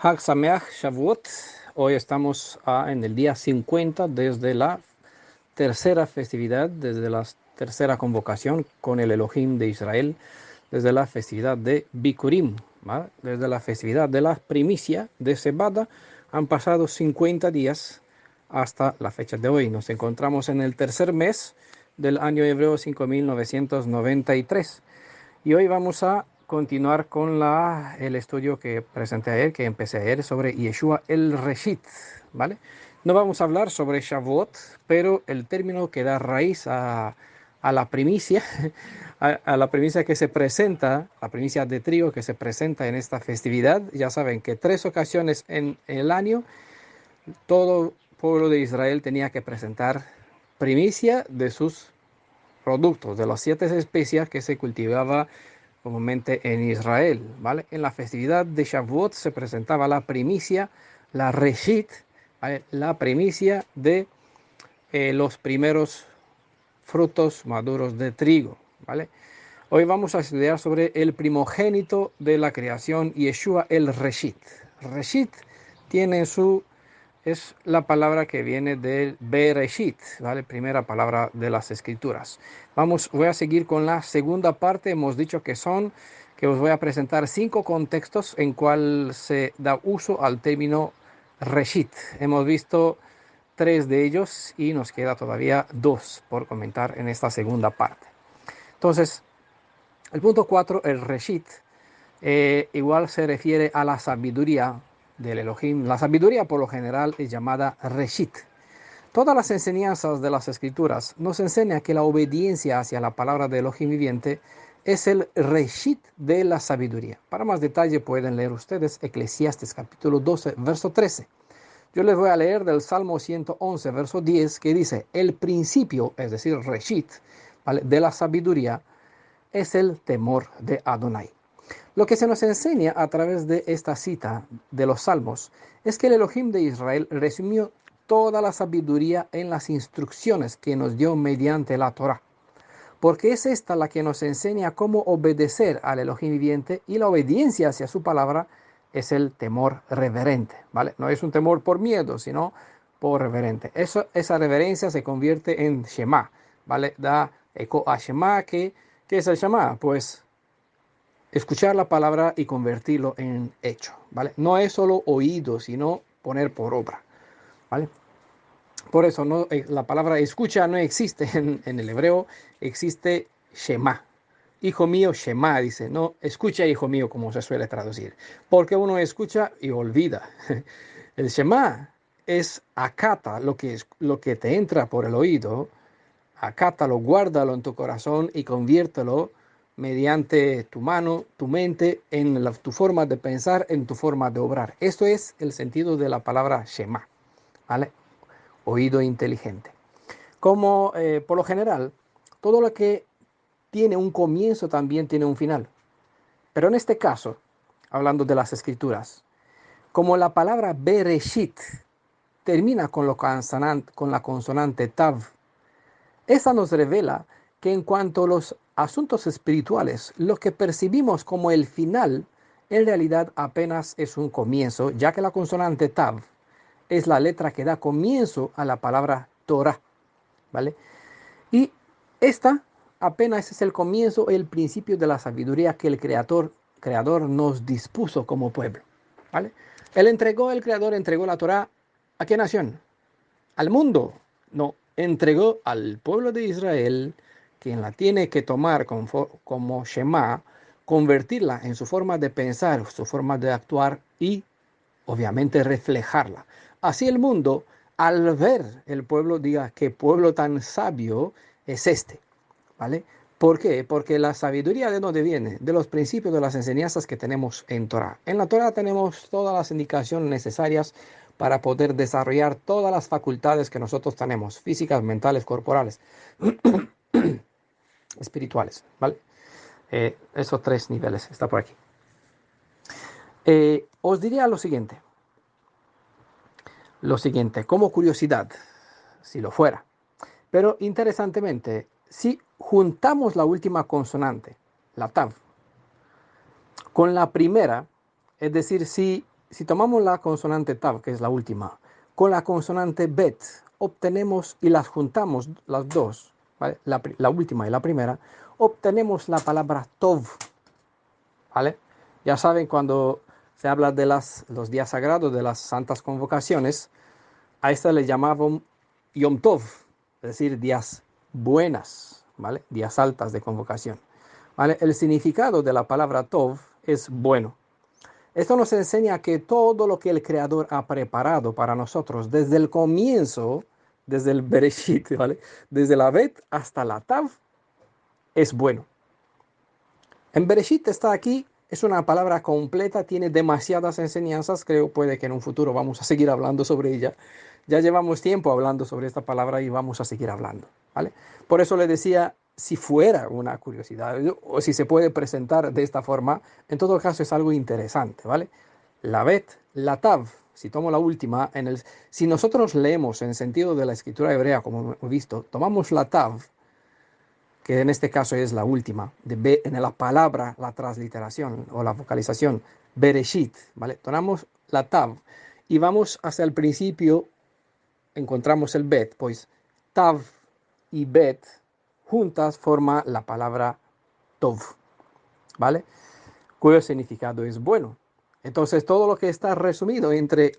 Hag Sameach Shavuot. Hoy estamos en el día 50 desde la tercera festividad, desde la tercera convocación con el Elohim de Israel, desde la festividad de Bikurim, ¿vale? Desde la festividad de la primicia de Cebada. Han pasado 50 días hasta la fecha de hoy. Nos encontramos en el tercer mes del año hebreo 5993. Y hoy vamos a continuar con el estudio que presenté ayer, que empecé ayer, sobre Yeshua el Reshit, ¿vale? No vamos a hablar sobre Shavuot, pero el término que da raíz a la primicia, a la primicia que se presenta, la primicia de trigo que se presenta en esta festividad. Ya saben que 3 ocasiones en el año, todo pueblo de Israel tenía que presentar primicia de sus productos, de las 7 especies que se cultivaba comúnmente en Israel, ¿vale? En la festividad de Shavuot se presentaba la primicia, la reshit, ¿vale? La primicia de los primeros frutos maduros de trigo, ¿vale? Hoy vamos a estudiar sobre el primogénito de la creación, Yeshua el Reshit. Reshit tiene es la palabra que viene del Bereshit, ¿vale? Primera palabra de las escrituras. Voy a seguir con la segunda parte. Hemos dicho que os voy a presentar 5 contextos en cual se da uso al término Reshit. Hemos visto 3 de ellos y nos queda todavía 2 por comentar en esta segunda parte. Entonces, el punto 4, el Reshit, igual se refiere a la sabiduría del Elohim. La sabiduría por lo general es llamada Reshit. Todas las enseñanzas de las escrituras nos enseñan que la obediencia hacia la palabra de Elohim viviente es el Reshit de la sabiduría. Para más detalle pueden leer ustedes Eclesiastes capítulo 12, verso 13. Yo les voy a leer del Salmo 111, verso 10, que dice: el principio, es decir, Reshit, ¿vale?, de la sabiduría es el temor de Adonai. Lo que se nos enseña a través de esta cita de los Salmos es que el Elohim de Israel resumió toda la sabiduría en las instrucciones que nos dio mediante la Torá, porque es esta la que nos enseña cómo obedecer al Elohim viviente, y la obediencia hacia su palabra es el temor reverente, ¿vale? No es un temor por miedo, sino por reverente. Esa reverencia se convierte en Shema, ¿vale? Da eco a Shema. ¿Qué es el Shema? Pues escuchar la palabra y convertirlo en hecho, ¿vale? No es solo oído, sino poner por obra, ¿vale? Por eso la palabra escucha no existe en el hebreo, existe Shema. Hijo mío, Shema, dice, no escucha, hijo mío, como se suele traducir, porque uno escucha y olvida. El Shema es acata, lo que te entra por el oído, acátalo, guárdalo en tu corazón y conviértelo mediante tu mano, tu mente, en tu forma de pensar, en tu forma de obrar. Esto es el sentido de la palabra Shema, ¿vale? Oído inteligente. Como por lo general, todo lo que tiene un comienzo también tiene un final. Pero en este caso, hablando de las escrituras, como la palabra Bereshit termina con la consonante Tav, esta nos revela que en cuanto a los asuntos espirituales, lo que percibimos como el final, en realidad apenas es un comienzo, ya que la consonante Tav es la letra que da comienzo a la palabra Torah, ¿vale? Y esta apenas es el comienzo, el principio de la sabiduría que el creador nos dispuso como pueblo, ¿vale? El creador entregó la Torah. ¿A qué nación? Al mundo. No, entregó al pueblo de Israel, quien la tiene que tomar como Shema, convertirla en su forma de pensar, su forma de actuar y obviamente reflejarla. Así el mundo, al ver el pueblo, diga: qué pueblo tan sabio es este, ¿vale? ¿Por qué? Porque la sabiduría, ¿de dónde viene? De los principios, de las enseñanzas que tenemos en Torah. En la Torah tenemos todas las indicaciones necesarias para poder desarrollar todas las facultades que nosotros tenemos: físicas, mentales, corporales, espirituales, ¿vale? Esos 3 niveles está por aquí. Os diría lo siguiente, como curiosidad, si lo fuera. Pero interesantemente, si juntamos la última consonante, la tav, con la primera, es decir, si si tomamos la consonante tav, que es la última, con la consonante bet, obtenemos y las juntamos las dos, ¿vale? La última y la primera, obtenemos la palabra tov, ¿vale? Ya saben, cuando se habla de los días sagrados, de las santas convocaciones, a esta le llamaban Yom Tov, es decir, días buenas, ¿vale? Días altas de convocación, ¿vale? El significado de la palabra Tov es bueno. Esto nos enseña que todo lo que el Creador ha preparado para nosotros desde el comienzo, desde el Bereshit, ¿vale? Desde la Bet hasta la Tav, es bueno. En Bereshit está aquí, es una palabra completa, tiene demasiadas enseñanzas, creo puede que en un futuro vamos a seguir hablando sobre ella. Ya llevamos tiempo hablando sobre esta palabra y vamos a seguir hablando, ¿vale? Por eso le decía, si fuera una curiosidad o si se puede presentar de esta forma, en todo caso es algo interesante, ¿vale? La Bet, la Tav, si tomo la última, si nosotros leemos en sentido de la escritura hebrea, como hemos visto, tomamos la Tav, que en este caso es la última, en la palabra, la transliteración o la vocalización, Bereshit, ¿vale? Tomamos la Tav y vamos hacia el principio, encontramos el Bet, pues Tav y Bet juntas forma la palabra Tov, ¿vale? Cuyo significado es bueno. Entonces todo lo que está resumido entre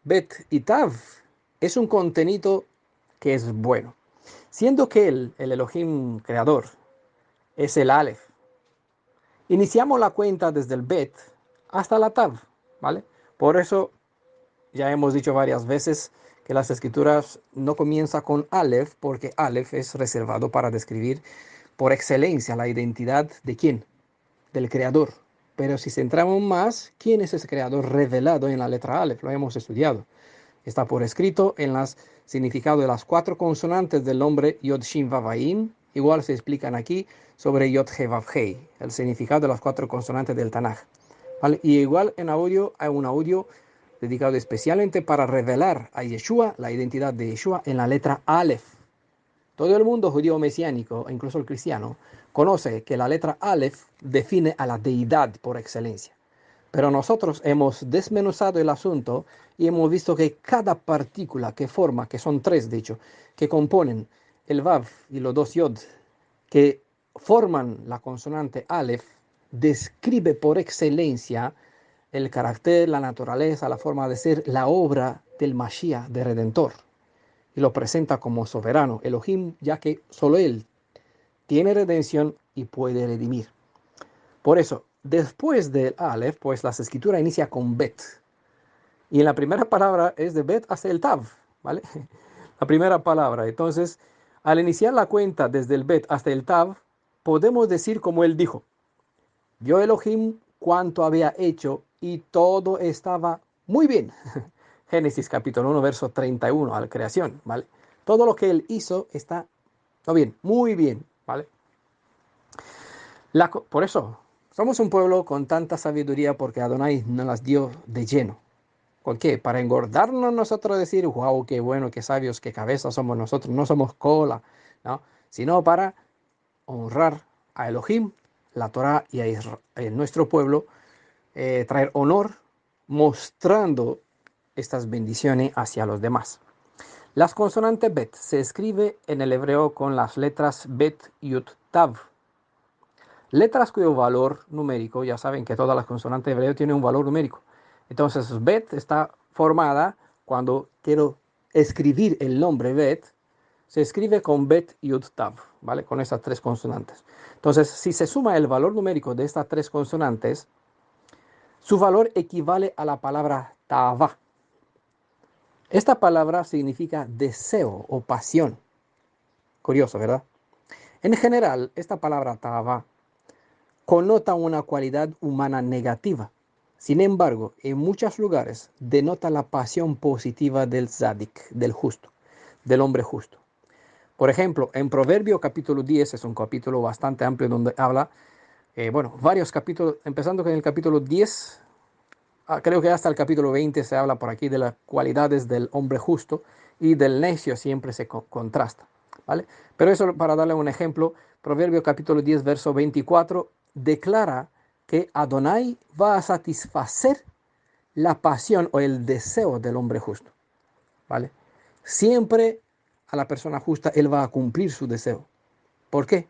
Bet y Tav es un contenido que es bueno. Siendo que el Elohim creador, es el Aleph. Iniciamos la cuenta desde el Bet hasta la Tav, ¿vale? Por eso ya hemos dicho varias veces que las escrituras no comienzan con Aleph, porque Aleph es reservado para describir por excelencia la identidad de quién, del creador. Pero si centramos más, ¿quién es ese creador revelado en la letra Aleph? Lo hemos estudiado. Está por escrito en las significado de las 4 consonantes del nombre Yod Shin Vav Ayin. Igual se explican aquí sobre Yod He Vav Hei, el significado de las 4 consonantes del Tanaj, ¿vale? Y igual en audio hay un audio dedicado especialmente para revelar a Yeshua, la identidad de Yeshua en la letra Aleph. Todo el mundo judío mesiánico, incluso el cristiano, conoce que la letra Aleph define a la deidad por excelencia. Pero nosotros hemos desmenuzado el asunto y hemos visto que cada partícula que forma, que son 3 de hecho, que componen el Vav y los 2 Yod, que forman la consonante Aleph, describe por excelencia el carácter, la naturaleza, la forma de ser, la obra del Mashiach, de Redentor. Y lo presenta como soberano, Elohim, ya que solo Él tiene redención y puede redimir. Por eso, después del Aleph, pues la escritura inicia con Bet. Y en la primera palabra es de Bet hasta el Tav, ¿vale? La primera palabra. Entonces, al iniciar la cuenta desde el Bet hasta el Tav, podemos decir como él dijo, vio Elohim cuanto había hecho y todo estaba muy bien. Génesis capítulo 1, verso 31, a la creación, ¿vale? Todo lo que él hizo está bien, muy bien, ¿vale? Por eso, somos un pueblo con tanta sabiduría porque Adonai nos las dio de lleno. ¿Por qué? Para engordarnos nosotros, decir, wow, qué bueno, qué sabios, qué cabeza somos nosotros, no somos cola, ¿no? Sino para honrar a Elohim, la Torah y a nuestro pueblo, traer honor mostrando estas bendiciones hacia los demás. Las consonantes Bet se escribe en el hebreo con las letras Bet, Yud, Tav. Letras cuyo valor numérico, ya saben que todas las consonantes hebreo tienen un valor numérico. Entonces, Bet está formada cuando quiero escribir el nombre Bet, se escribe con Bet, Yud, Tav, ¿vale? Con estas 3 consonantes. Entonces, si se suma el valor numérico de estas 3 consonantes, su valor equivale a la palabra Tava. Esta palabra significa deseo o pasión. Curioso, ¿verdad? En general, esta palabra Tava connota una cualidad humana negativa. Sin embargo, en muchos lugares denota la pasión positiva del Zadik, del justo, del hombre justo. Por ejemplo, en Proverbio capítulo 10, es un capítulo bastante amplio donde habla, varios capítulos, empezando con el capítulo 10, creo que hasta el capítulo 20 se habla por aquí de las cualidades del hombre justo y del necio siempre se contrasta, ¿vale? Pero eso para darle un ejemplo, Proverbio capítulo 10, verso 24, declara que Adonai va a satisfacer la pasión o el deseo del hombre justo, ¿vale? Siempre a la persona justa él va a cumplir su deseo. ¿Por qué?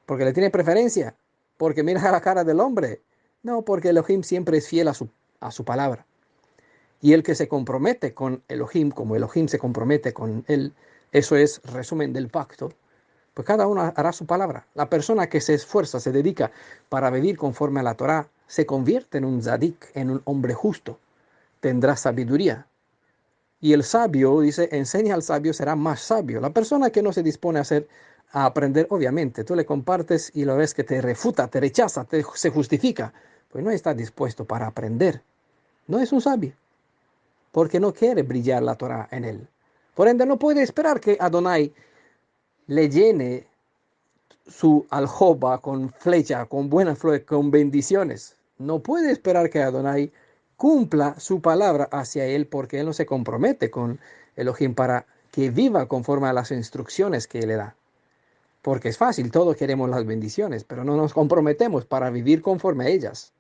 Porque le tiene preferencia, porque mira la cara del hombre. No, porque Elohim siempre es fiel a su palabra. Y el que se compromete con Elohim, como Elohim se compromete con él, eso es resumen del pacto, pues cada uno hará su palabra. La persona que se esfuerza, se dedica para vivir conforme a la Torá, se convierte en un zadik, en un hombre justo. Tendrá sabiduría. Y el sabio, dice, enseña al sabio, será más sabio. La persona que no se dispone a aprender, obviamente, tú le compartes y lo ves que te refuta, te rechaza, se justifica, pues no está dispuesto para aprender. No es un sabio, porque no quiere brillar la Torah en él. Por ende, no puede esperar que Adonai le llene su aljoba con flecha, con buenas flores, con bendiciones. No puede esperar que Adonai cumpla su palabra hacia él porque él no se compromete con Elohim para que viva conforme a las instrucciones que él le da. Porque es fácil, todos queremos las bendiciones, pero no nos comprometemos para vivir conforme a ellas.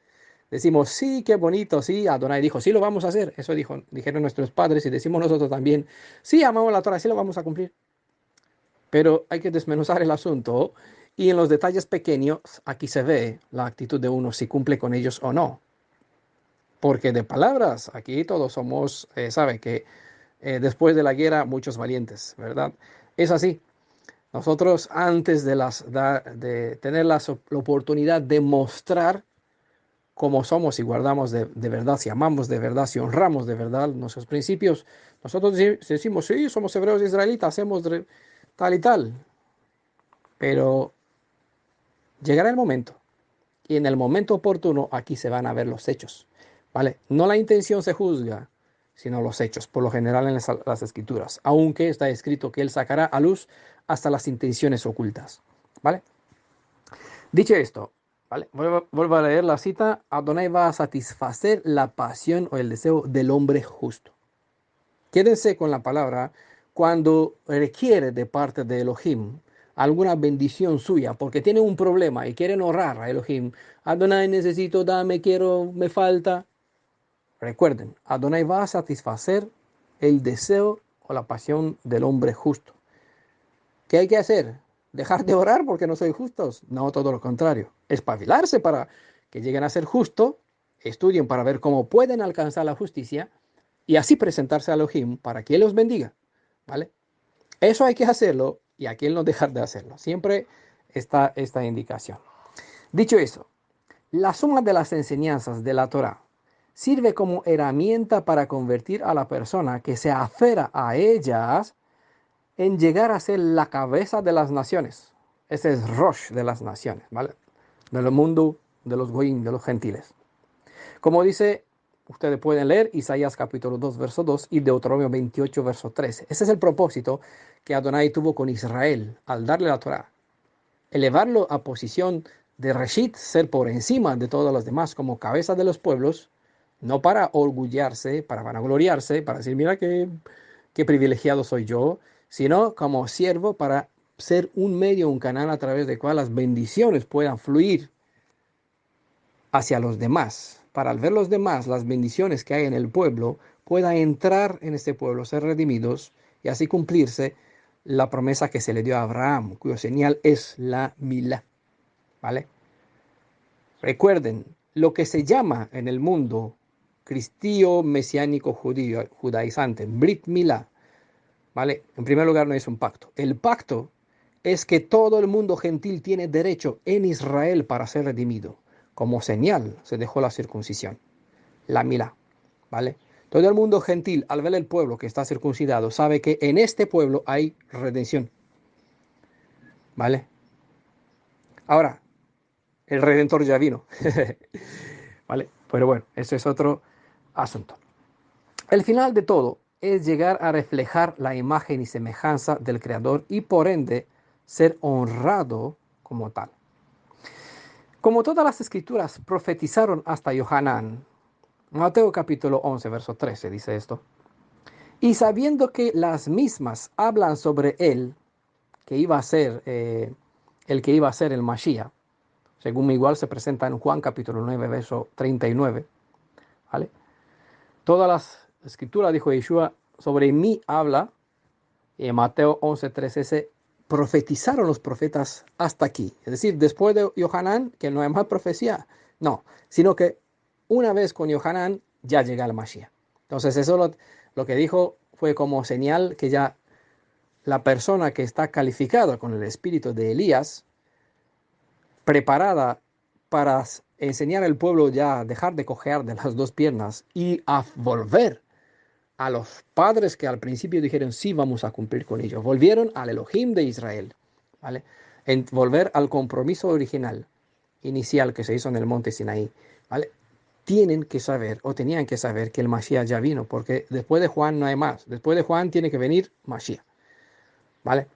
Decimos, sí, qué bonito, sí, Adonai dijo, sí lo vamos a hacer. Eso dijeron nuestros padres y decimos nosotros también, sí, amamos la Torah, sí lo vamos a cumplir. Pero hay que desmenuzar el asunto y en los detalles pequeños aquí se ve la actitud de uno si cumple con ellos o no. Porque de palabras, aquí todos somos, sabe que después de la guerra muchos valientes, ¿verdad? Es así. Nosotros antes de tener la oportunidad de mostrar cómo somos y guardamos de verdad, si amamos de verdad, si honramos de verdad nuestros principios, nosotros decimos, sí, somos hebreos israelitas, hacemos tal y tal, pero llegará el momento y en el momento oportuno aquí se van a ver los hechos, ¿vale? No la intención se juzga, sino los hechos, por lo general en las escrituras, aunque está escrito que él sacará a luz hasta las intenciones ocultas, ¿vale? Dicho esto, ¿vale? Vuelvo a leer la cita. Adonai va a satisfacer la pasión o el deseo del hombre justo. Quédense con la palabra cuando requiere de parte de Elohim alguna bendición suya, porque tiene un problema y quieren honrar a Elohim. Adonai, necesito, dame, quiero, me falta. Recuerden, Adonai va a satisfacer el deseo o la pasión del hombre justo. ¿Qué hay que hacer? ¿Dejar de orar porque no soy justos? No, todo lo contrario. Espabilarse para que lleguen a ser justos, estudien para ver cómo pueden alcanzar la justicia y así presentarse a Elohim para que Él los bendiga. ¿Vale? Eso hay que hacerlo y aquí Él no dejar de hacerlo. Siempre está esta indicación. Dicho eso, la suma de las enseñanzas de la Torah sirve como herramienta para convertir a la persona que se aferra a ellas en llegar a ser la cabeza de las naciones. Ese es Rosh de las naciones, ¿vale? Del mundo de los goyim, de los gentiles. Como dice, ustedes pueden leer Isaías capítulo 2, verso 2 y Deuteronomio 28, verso 13. Ese es el propósito que Adonai tuvo con Israel al darle la Torah. Elevarlo a posición de Reshit, ser por encima de todos los demás como cabeza de los pueblos, no para orgullarse, para vanagloriarse, para decir, mira qué privilegiado soy yo, sino como siervo para ser un medio, un canal a través del cual las bendiciones puedan fluir hacia los demás, para al ver los demás las bendiciones que hay en el pueblo, pueda entrar en este pueblo, ser redimidos y así cumplirse la promesa que se le dio a Abraham, cuyo señal es la Milá, ¿vale? Recuerden, lo que se llama en el mundo cristiano, mesiánico, judío, judaizante, Brit Milá, ¿vale? En primer lugar, no es un pacto. El pacto es que todo el mundo gentil tiene derecho en Israel para ser redimido. Como señal se dejó la circuncisión, la milá, ¿vale? Todo el mundo gentil, al ver el pueblo que está circuncidado, sabe que en este pueblo hay redención, ¿vale? Ahora, el Redentor ya vino, ¿vale? Pero bueno, ese es otro asunto. El final de todo es llegar a reflejar la imagen y semejanza del Creador y por ende ser honrado como tal. Como todas las escrituras profetizaron hasta Yohanan, Mateo capítulo 11, verso 13 dice esto, y sabiendo que las mismas hablan sobre él, que iba a ser el que iba a ser el Mashiach, según igual se presenta en Juan capítulo 9, verso 39, ¿vale? Todas las escrituras, dijo Yeshua, sobre mí habla. Y en Mateo 11:13 se profetizaron los profetas hasta aquí. Es decir, después de Yohanan, que no hay más profecía. No, sino que una vez con Yohanan ya llega el Mashiach. Entonces eso lo que dijo fue como señal que ya la persona que está calificada con el espíritu de Elías, preparada para enseñar al pueblo ya a dejar de cojear de las dos piernas y a volver a los padres que al principio dijeron sí vamos a cumplir con ellos, volvieron al Elohim de Israel, ¿vale? En volver al compromiso original, inicial que se hizo en el monte Sinaí, ¿vale? Tienen que saber o tenían que saber que el Mashiach ya vino, porque después de Juan no hay más, después de Juan tiene que venir Mashiach, ¿vale?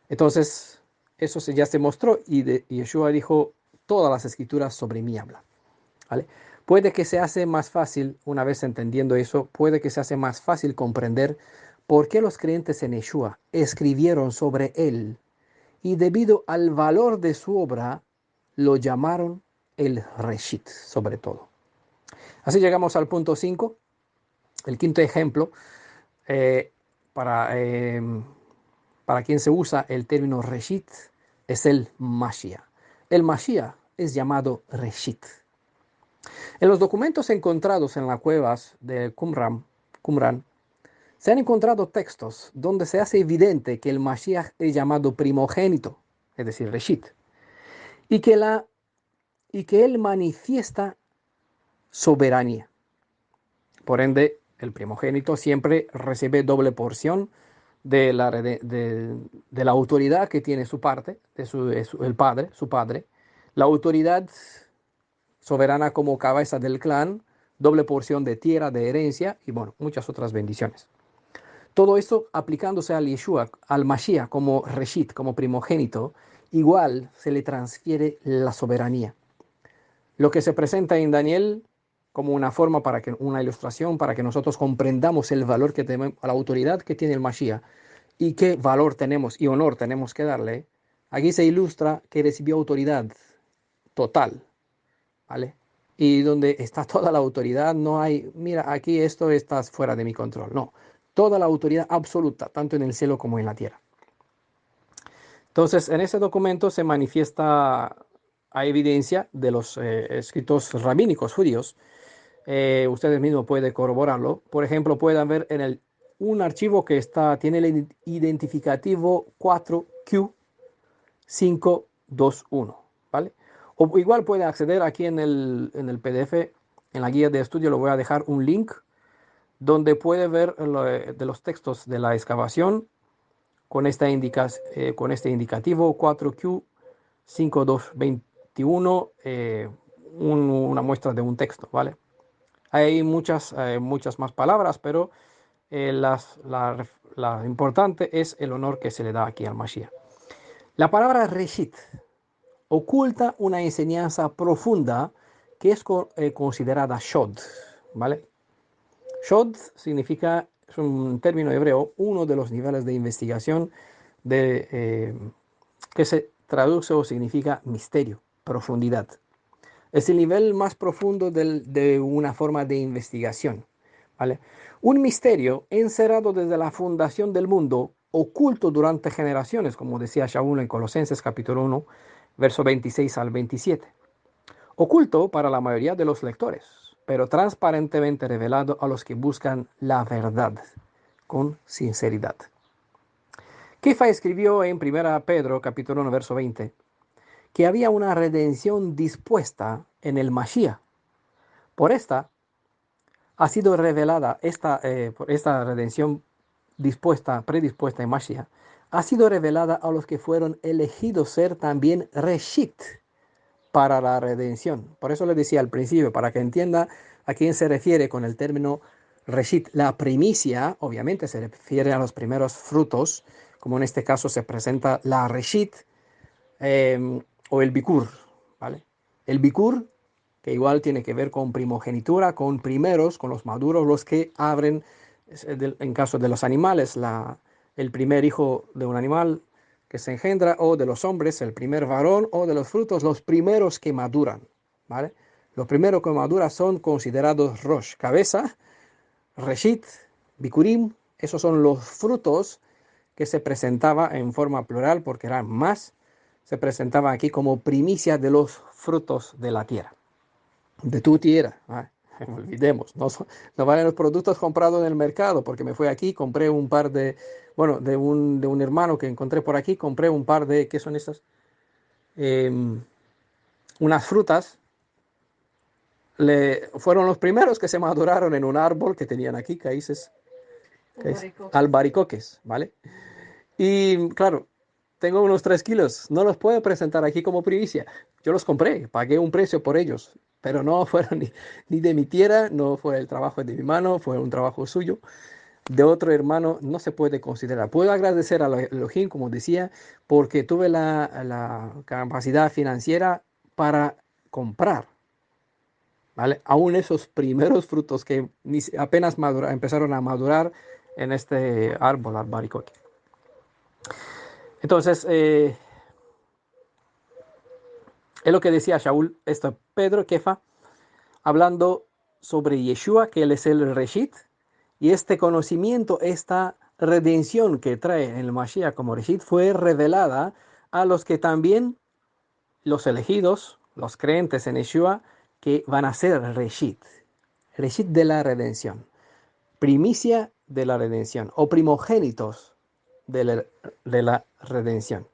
Entonces, eso ya se mostró y Yeshua dijo, todas las escrituras sobre mí hablan, ¿vale? Puede que se hace más fácil, una vez entendiendo eso, puede que se hace más fácil comprender por qué los creyentes en Yeshua escribieron sobre él y debido al valor de su obra, lo llamaron el Reshit, sobre todo. Así llegamos al punto 5, el quinto ejemplo, eh, para, eh, para quien se usa el término Reshit, es el Mashiach. El Mashiach es llamado Reshit. En los documentos encontrados en las cuevas de Qumran, se han encontrado textos donde se hace evidente que el Mashiach es llamado primogénito, es decir, Reshit, y que él manifiesta soberanía. Por ende, el primogénito siempre recibe doble porción de la autoridad que tiene su parte, el padre, su padre, la autoridad soberana como cabeza del clan, doble porción de tierra, de herencia y bueno, muchas otras bendiciones. Todo esto aplicándose al Yeshua, al Mashiach como Reshit, como primogénito, igual se le transfiere la soberanía. Lo que se presenta en Daniel como una forma una ilustración para que nosotros comprendamos el valor que tenemos, la autoridad que tiene el Mashiach y qué valor tenemos y honor tenemos que darle. Aquí se ilustra que recibió autoridad total, ¿vale? Y donde está toda la autoridad, no hay, mira, aquí esto está fuera de mi control, no. Toda la autoridad absoluta, tanto en el cielo como en la tierra. Entonces, en ese documento se manifiesta a evidencia de los escritos rabínicos judíos. Ustedes mismos pueden corroborarlo. Por ejemplo, pueden ver en un archivo que tiene el identificativo 4Q521, ¿vale? O igual puede acceder aquí en el PDF, en la guía de estudio, lo voy a dejar un link donde puede ver de los textos de la excavación con con este indicativo 4Q5221, una muestra de un texto, ¿vale? Hay muchas más palabras, pero la importante es el honor que se le da aquí al Mashiach. La palabra Reshit oculta una enseñanza profunda que es considerada Shod, ¿vale? Shod significa, es un término hebreo, uno de los niveles de investigación que se traduce o significa misterio, profundidad. Es el nivel más profundo de una forma de investigación, ¿vale? Un misterio encerrado desde la fundación del mundo, oculto durante generaciones, como decía Shaul en Colosenses capítulo 1, verso 26 al 27. Oculto para la mayoría de los lectores, pero transparentemente revelado a los que buscan la verdad con sinceridad. Kefa escribió en 1 Pedro capítulo 1, verso 20, que había una redención dispuesta en el Mashiach. Por esta ha sido revelada, por esta redención predispuesta en Mashiach, ha sido revelada a los que fueron elegidos ser también Reshit para la redención. Por eso le decía al principio, para que entienda a quién se refiere con el término Reshit. La primicia, obviamente, se refiere a los primeros frutos, como en este caso se presenta la Reshit, o el Bikur, ¿vale? El Bikur, que igual tiene que ver con primogenitura, con primeros, con los maduros, los que abren, en caso de los animales, el primer hijo de un animal que se engendra, o de los hombres, el primer varón, o de los frutos, los primeros que maduran, ¿vale? Los primeros que maduran son considerados Rosh, cabeza, Reshit, Bikurim, esos son los frutos que se presentaba en forma plural porque eran más, se presentaba aquí como primicia de los frutos de la tierra, de tu tierra. No olvidemos, no valen los productos comprados en el mercado, porque me fui aquí, compré un par de, bueno, de un hermano que encontré por aquí, compré un par de, ¿qué son estas? Unas frutas, fueron los primeros que se maduraron en un árbol que tenían aquí, albaricoques, ¿vale? Y claro, tengo unos 3 kilos, no los puedo presentar aquí como primicia. Yo los compré, pagué un precio por ellos, pero no fueron ni de mi tierra, no fue el trabajo de mi mano, fue un trabajo suyo. De otro hermano no se puede considerar. Puedo agradecer a Elohim, como decía, porque tuve la capacidad financiera para comprar, ¿vale? Aún esos primeros frutos que apenas empezaron a madurar en este árbol albaricoque. Entonces, es lo que decía Shaul, esto Pedro Kefa, hablando sobre Yeshua, que él es el Reshit, y este conocimiento, esta redención que trae el Mashiach como Reshit, fue revelada a los que también, los elegidos, los creyentes en Yeshua, que van a ser Reshit, Reshit de la redención, primicia de la redención, o primogénitos de la redención.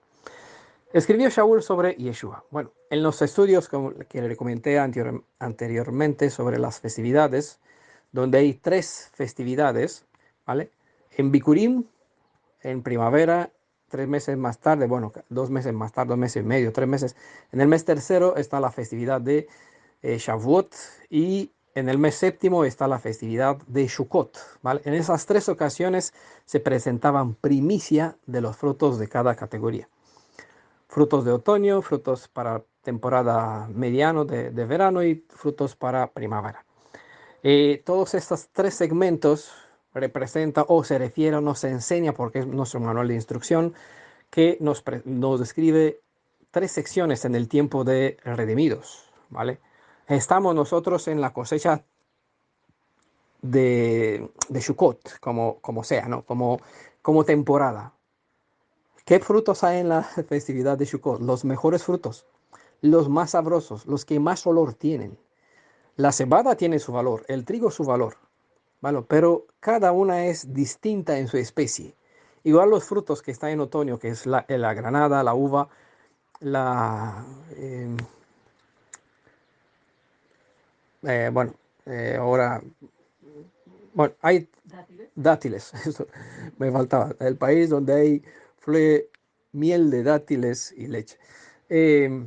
Escribió Shaul sobre Yeshua. Bueno, en los estudios que le comenté anteriormente sobre las festividades, donde hay 3 festividades, ¿vale? En Bikurim, en primavera, 3 meses más tarde, bueno, 2 meses más tarde, 2 meses y medio, 3 meses. En el mes tercero está la festividad de Shavuot, y en el mes séptimo está la festividad de Sukkot, ¿vale? En esas 3 ocasiones se presentaban primicia de los frutos de cada categoría. Frutos de otoño, frutos para temporada mediano de verano y frutos para primavera. Todos estos 3 segmentos representan o se refiere o nos enseña, porque es nuestro manual de instrucción, que nos describe 3 secciones en el tiempo de redimidos, ¿vale? Estamos nosotros en la cosecha de Sukkot, como sea, ¿no? Como temporada. ¿Qué frutos hay en la festividad de Sukkot? Los mejores frutos, los más sabrosos, los que más olor tienen. La cebada tiene su valor, el trigo su valor, ¿vale? Pero cada una es distinta en su especie. Igual los frutos que están en otoño, que es la granada, la uva, la... eh, bueno, ahora... Bueno, hay dátiles, eso me faltaba. El país donde hay miel de dátiles y leche. Eh,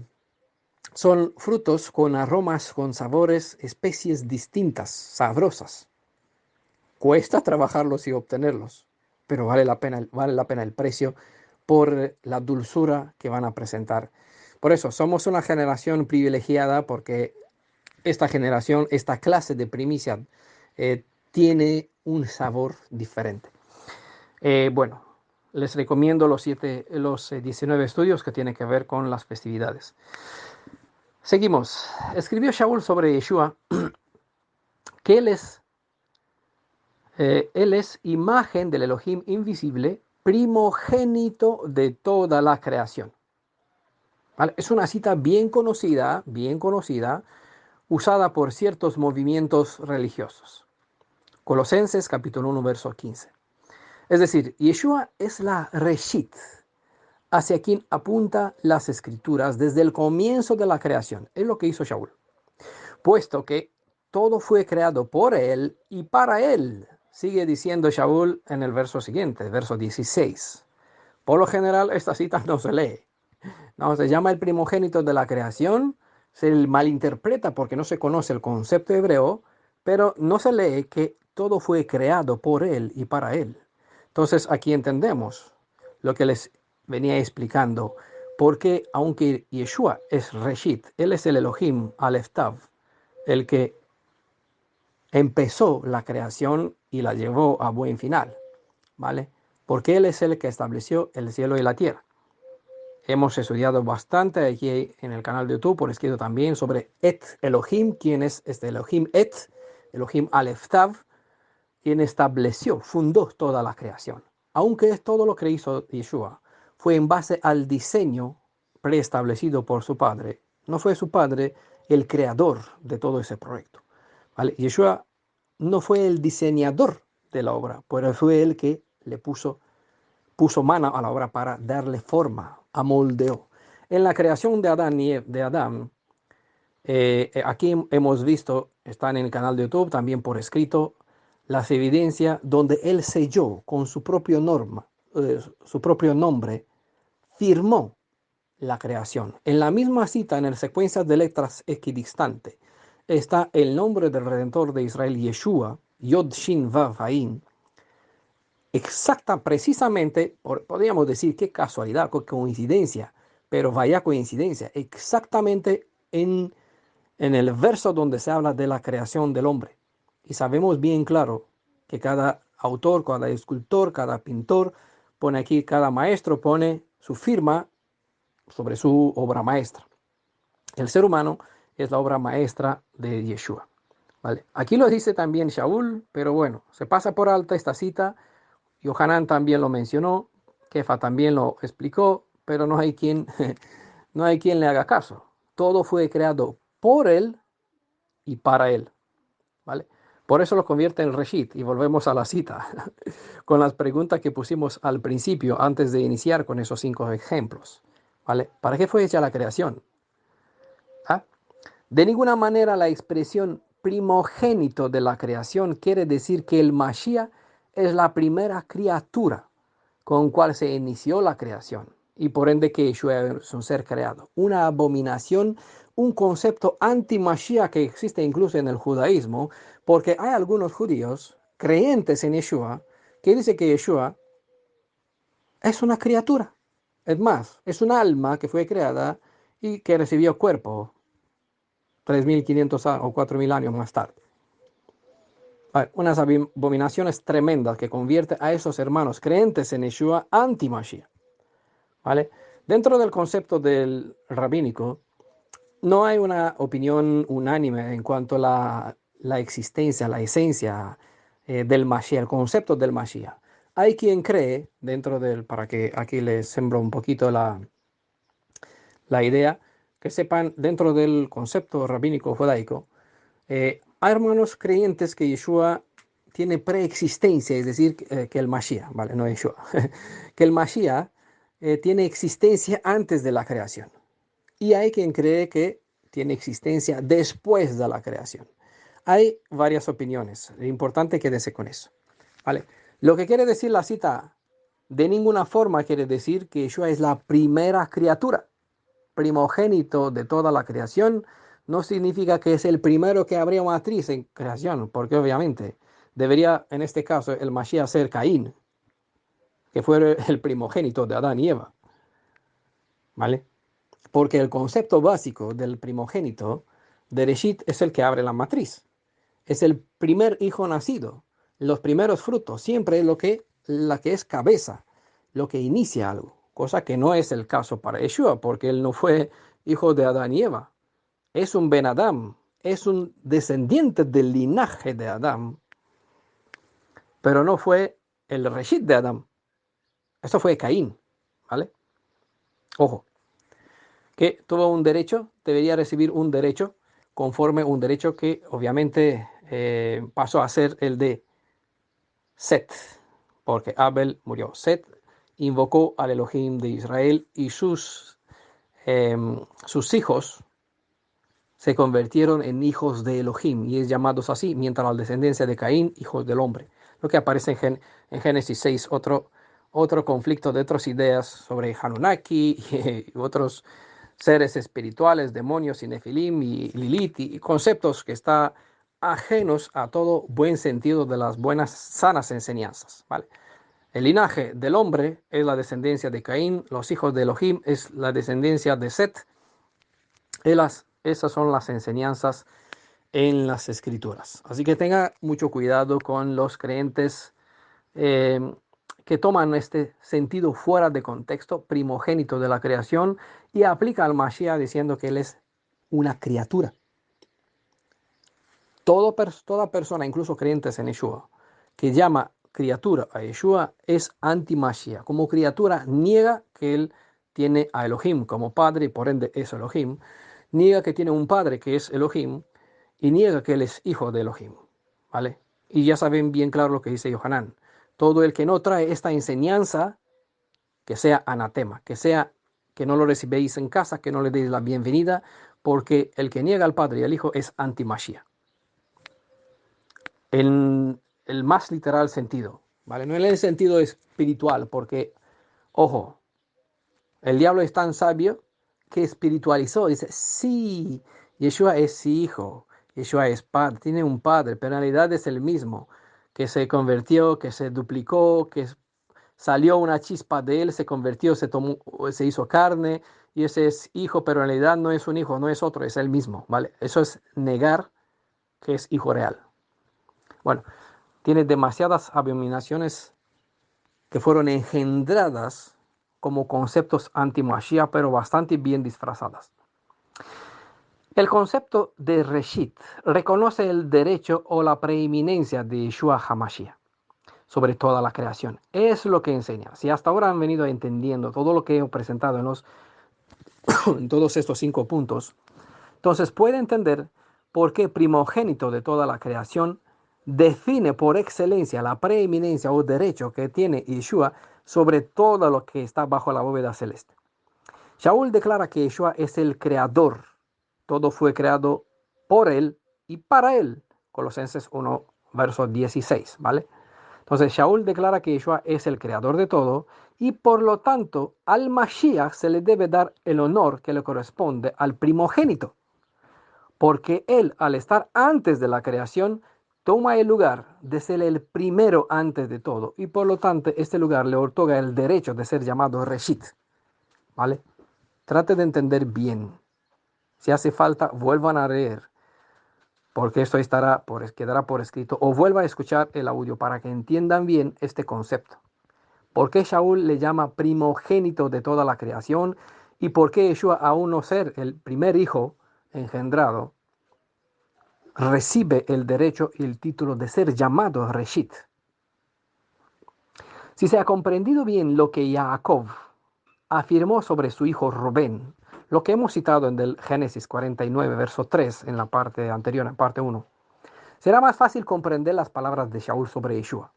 Son frutos con aromas, con sabores, especies distintas, sabrosas. Cuesta trabajarlos y obtenerlos, pero vale la pena el precio por la dulzura que van a presentar. Por eso, somos una generación privilegiada porque esta generación, esta clase de primicia, tiene un sabor diferente. Bueno, les recomiendo los 19 estudios que tienen que ver con las festividades. Seguimos. Escribió Shaul sobre Yeshua que él es imagen del Elohim invisible, primogénito de toda la creación. ¿Vale? Es una cita bien conocida, usada por ciertos movimientos religiosos. Colosenses capítulo 1, verso 15. Es decir, Yeshua es la Reshit, hacia quien apunta las escrituras desde el comienzo de la creación. Es lo que hizo Shaul. Puesto que todo fue creado por él y para él, sigue diciendo Shaul en el verso siguiente, verso 16. Por lo general, esta cita no se lee. No, se llama el primogénito de la creación, se malinterpreta porque no se conoce el concepto hebreo, pero no se lee que todo fue creado por él y para él. Entonces aquí entendemos lo que les venía explicando, porque aunque Yeshua es Reshit, él es el Elohim Aleph Tav, el que empezó la creación y la llevó a buen final, ¿vale? Porque él es el que estableció el cielo y la tierra. Hemos estudiado bastante aquí en el canal de YouTube, por escrito también, sobre Et Elohim, quién es este Elohim Et, Elohim Aleph Tav, quien estableció, fundó toda la creación. Aunque es todo lo que hizo Yeshua fue en base al diseño preestablecido por su padre. No fue su padre el creador de todo ese proyecto. ¿Vale? Yeshua no fue el diseñador de la obra, pero fue el que le puso mano a la obra para darle forma, amoldeó. En la creación de Adán, aquí hemos visto, está en el canal de YouTube, también por escrito, las evidencias donde él selló con su propio su propio nombre, firmó la creación. En la misma cita, en el secuencia de letras equidistante, está el nombre del Redentor de Israel, Yeshua, Yod Shin Vav Ain, exacta, precisamente, podríamos decir qué casualidad, qué coincidencia, pero vaya coincidencia, exactamente en el verso donde se habla de la creación del hombre. Y sabemos bien claro que cada autor, cada escultor, cada pintor pone aquí, cada maestro pone su firma sobre su obra maestra. El ser humano es la obra maestra de Yeshua. ¿Vale? Aquí lo dice también Shaul, pero bueno, se pasa por alta esta cita. Yohanan también lo mencionó, Kefa también lo explicó, pero no hay quien, no hay quien le haga caso. Todo fue creado por él y para él. ¿Vale? Por eso lo convierte en Reshit. Y volvemos a la cita, con las preguntas que pusimos al principio, antes de iniciar con esos 5 ejemplos. ¿Vale? ¿Para qué fue hecha la creación? ¿Ah? De ninguna manera la expresión primogénito de la creación quiere decir que el Mashiach es la primera criatura con cual se inició la creación y por ende que Yeshua es un ser creado. Una abominación, un concepto anti-Mashiach que existe incluso en el judaísmo, porque hay algunos judíos creyentes en Yeshua que dicen que Yeshua es una criatura. Es más, es un alma que fue creada y que recibió cuerpo 3.500 o 4.000 años más tarde. Unas abominaciones tremendas que convierte a esos hermanos creyentes en Yeshua anti-Mashiach. ¿Vale? Dentro del concepto del rabínico, no hay una opinión unánime en cuanto a la existencia, la esencia del Mashiach, el concepto del Mashiach. Hay quien cree, para que aquí les sembro un poquito la idea, que sepan, dentro del concepto rabínico judaico, hay hermanos creyentes que Yeshua tiene preexistencia, es decir, que el Mashiach, ¿vale? No Yeshua, que el Mashiach tiene existencia antes de la creación. Y hay quien cree que tiene existencia después de la creación. Hay varias opiniones. Es importante quedarse con eso. ¿Vale? Lo que quiere decir la cita, de ninguna forma quiere decir que Yeshua es la primera criatura, primogénito de toda la creación. No significa que es el primero que abrió matriz en creación, porque obviamente debería, en este caso, el Mashiach ser Caín, que fue el primogénito de Adán y Eva. ¿Vale? Porque el concepto básico del primogénito de Reshit es el que abre la matriz. Es el primer hijo nacido. Los primeros frutos siempre es la que es cabeza, lo que inicia algo. Cosa que no es el caso para Yeshua, porque él no fue hijo de Adán y Eva. Es un Ben Adam, es un descendiente del linaje de Adán, pero no fue el Reshit de Adán. Eso fue Caín. ¿Vale? Ojo. Que tuvo un derecho, debería recibir un derecho, conforme un derecho que obviamente pasó a ser el de Set, porque Abel murió. Set invocó al Elohim de Israel y sus hijos se convirtieron en hijos de Elohim y es llamados así, mientras la descendencia de Caín, hijos del hombre. Lo que aparece en Génesis 6, otro conflicto de otras ideas sobre Anunnaki y otros seres espirituales, demonios y Nefilim y Lilith y conceptos que están ajenos a todo buen sentido de las buenas, sanas enseñanzas. ¿Vale? El linaje del hombre es la descendencia de Caín, los hijos de Elohim es la descendencia de Set. Esas son las enseñanzas en las escrituras. Así que tenga mucho cuidado con los creyentes eh, que toman este sentido fuera de contexto, primogénito de la creación, y aplica al Mashiach diciendo que él es una criatura. Toda persona, incluso creyentes en Yeshua, que llama criatura a Yeshua es anti-Mashiach. Como criatura niega que él tiene a Elohim como padre y por ende es Elohim. Niega que tiene un padre que es Elohim y niega que él es hijo de Elohim. ¿Vale? Y ya saben bien claro lo que dice Yohanan. Todo el que no trae esta enseñanza, que sea anatema, que no lo recibéis en casa, que no le deis la bienvenida, porque el que niega al Padre y al Hijo es anti-Mashiach. En el más literal sentido, ¿vale? No en el sentido espiritual, porque, ojo, el diablo es tan sabio que espiritualizó. Dice, sí, Yeshua es hijo, Yeshua es padre, tiene un padre, pero en realidad es el mismo, que se convirtió, que se duplicó, que salió una chispa de él, se convirtió, se hizo carne, y ese es hijo, pero en realidad no es un hijo, no es otro, es el mismo, ¿vale? Eso es negar que es hijo real. Bueno, tiene demasiadas abominaciones que fueron engendradas como conceptos anti-Mashiach, pero bastante bien disfrazadas. El concepto de Reshit reconoce el derecho o la preeminencia de Yeshua HaMashiach sobre toda la creación. Es lo que enseña. Si hasta ahora han venido entendiendo todo lo que he presentado en todos estos 5 puntos, entonces puede entender por qué primogénito de toda la creación define por excelencia la preeminencia o derecho que tiene Yeshua sobre todo lo que está bajo la bóveda celeste. Shaul declara que Yeshua es el creador. Todo fue creado por él y para él. Colosenses 1, verso 16, ¿vale? Entonces Shaul declara que Yeshua es el creador de todo y por lo tanto al Mashiach se le debe dar el honor que le corresponde al primogénito, porque él al estar antes de la creación toma el lugar de ser el primero antes de todo y por lo tanto este lugar le otorga el derecho de ser llamado Reshit, ¿vale? Trate de entender bien. Si hace falta, vuelvan a leer, porque esto quedará por escrito, o vuelva a escuchar el audio para que entiendan bien este concepto. ¿Por qué Shaul le llama primogénito de toda la creación? ¿Y por qué Yeshua, aún no ser el primer hijo engendrado, recibe el derecho y el título de ser llamado Reshit? Si se ha comprendido bien lo que Jacob afirmó sobre su hijo Rubén, lo que hemos citado en el Génesis 49, verso 3, en la parte anterior, en parte 1, será más fácil comprender las palabras de Shaul sobre Yeshua.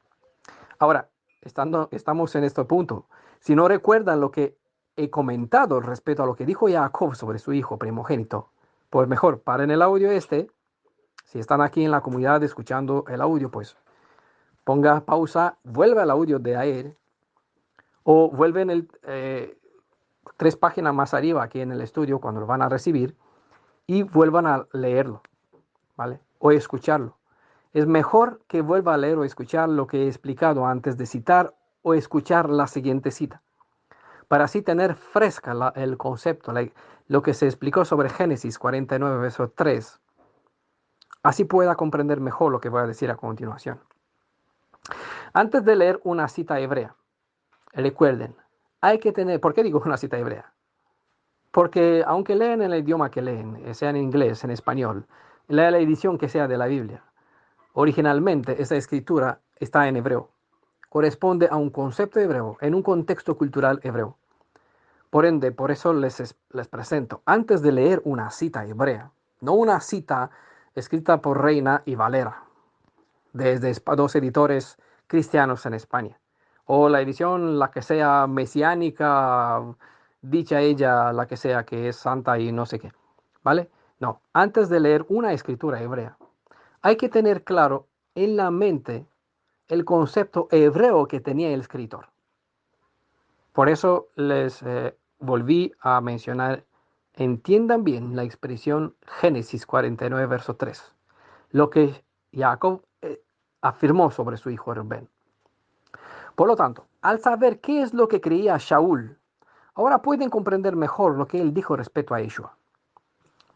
Ahora, estamos en este punto. Si no recuerdan lo que he comentado respecto a lo que dijo Jacob sobre su hijo primogénito, pues mejor, paren el audio este. Si están aquí en la comunidad escuchando el audio, pues ponga pausa, vuelve al audio de ayer o vuelven 3 páginas más arriba aquí en el estudio cuando lo van a recibir y vuelvan a leerlo, ¿vale? O escucharlo. Es mejor que vuelva a leer o escuchar lo que he explicado antes de citar o escuchar la siguiente cita, para así tener fresca el concepto, lo que se explicó sobre Génesis 49, verso 3. Así pueda comprender mejor lo que voy a decir a continuación. Antes de leer una cita hebrea, recuerden, hay que tener, ¿por qué digo una cita hebrea? Porque aunque leen en el idioma que leen, sea en inglés, en español, lea la edición que sea de la Biblia, originalmente esa escritura está en hebreo. Corresponde a un concepto hebreo, en un contexto cultural hebreo. Por ende, por eso les presento, antes de leer una cita hebrea, no una cita escrita por Reina y Valera, desde 2 editores cristianos en España, o la edición, la que sea mesiánica, dicha ella, la que sea, que es santa y no sé qué, ¿vale? No, antes de leer una escritura hebrea, hay que tener claro en la mente el concepto hebreo que tenía el escritor. Por eso les volví a mencionar, entiendan bien la expresión Génesis 49, verso 3, lo que Jacob afirmó sobre su hijo Rubén. Por lo tanto, al saber qué es lo que creía Shaul, ahora pueden comprender mejor lo que él dijo respecto a Yeshua,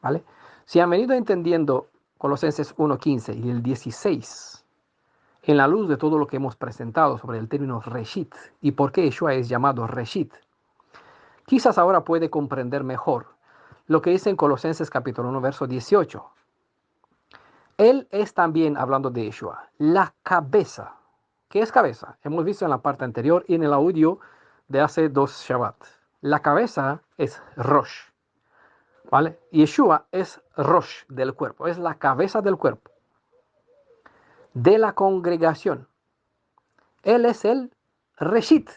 ¿vale? Si han venido entendiendo Colosenses 1:15 y el 16, en la luz de todo lo que hemos presentado sobre el término Reshit y por qué Yeshua es llamado Reshit, quizás ahora puede comprender mejor lo que dice en Colosenses capítulo 1, verso 18. Él es también, hablando de Yeshua, la cabeza ¿Qué es cabeza? Hemos visto en la parte anterior y en el audio de hace 2 Shabbat. La cabeza es Rosh, ¿vale? Yeshua es Rosh del cuerpo, es la cabeza del cuerpo, de la congregación. Él es el Reshit,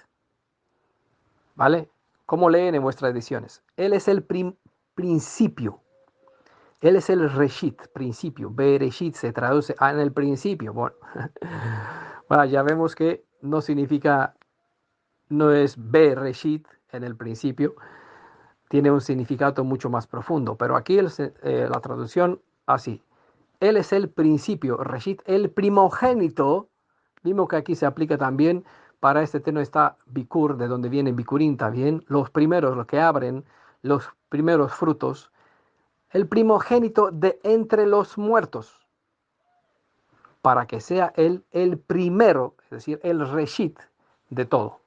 ¿vale? Como leen en vuestras ediciones. Él es el principio. Él es el Reshit, principio. Bereshit se traduce en el principio. Bueno, bueno, ya vemos que no significa, no es Bereshit en el principio, tiene un significado mucho más profundo. Pero aquí la traducción así. Él es el principio, Reshit, el primogénito. Vimos que aquí se aplica también para este término está Bikur, de donde viene Bikurim también. Los primeros, los que abren, los primeros frutos. El primogénito de entre los muertos, para que sea él el primero, es decir, el Reshit de todo.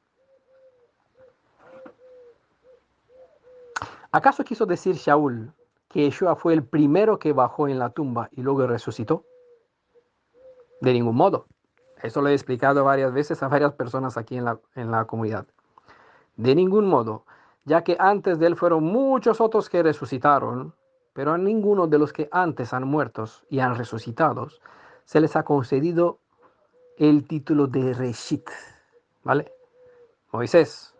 ¿Acaso quiso decir Shaul que Yeshua fue el primero que bajó en la tumba y luego resucitó? De ningún modo. Eso lo he explicado varias veces a varias personas aquí en la comunidad. De ningún modo, ya que antes de él fueron muchos otros que resucitaron, pero a ninguno de los que antes han muerto y han resucitado se les ha concedido el título de Reshit, ¿vale? Moisés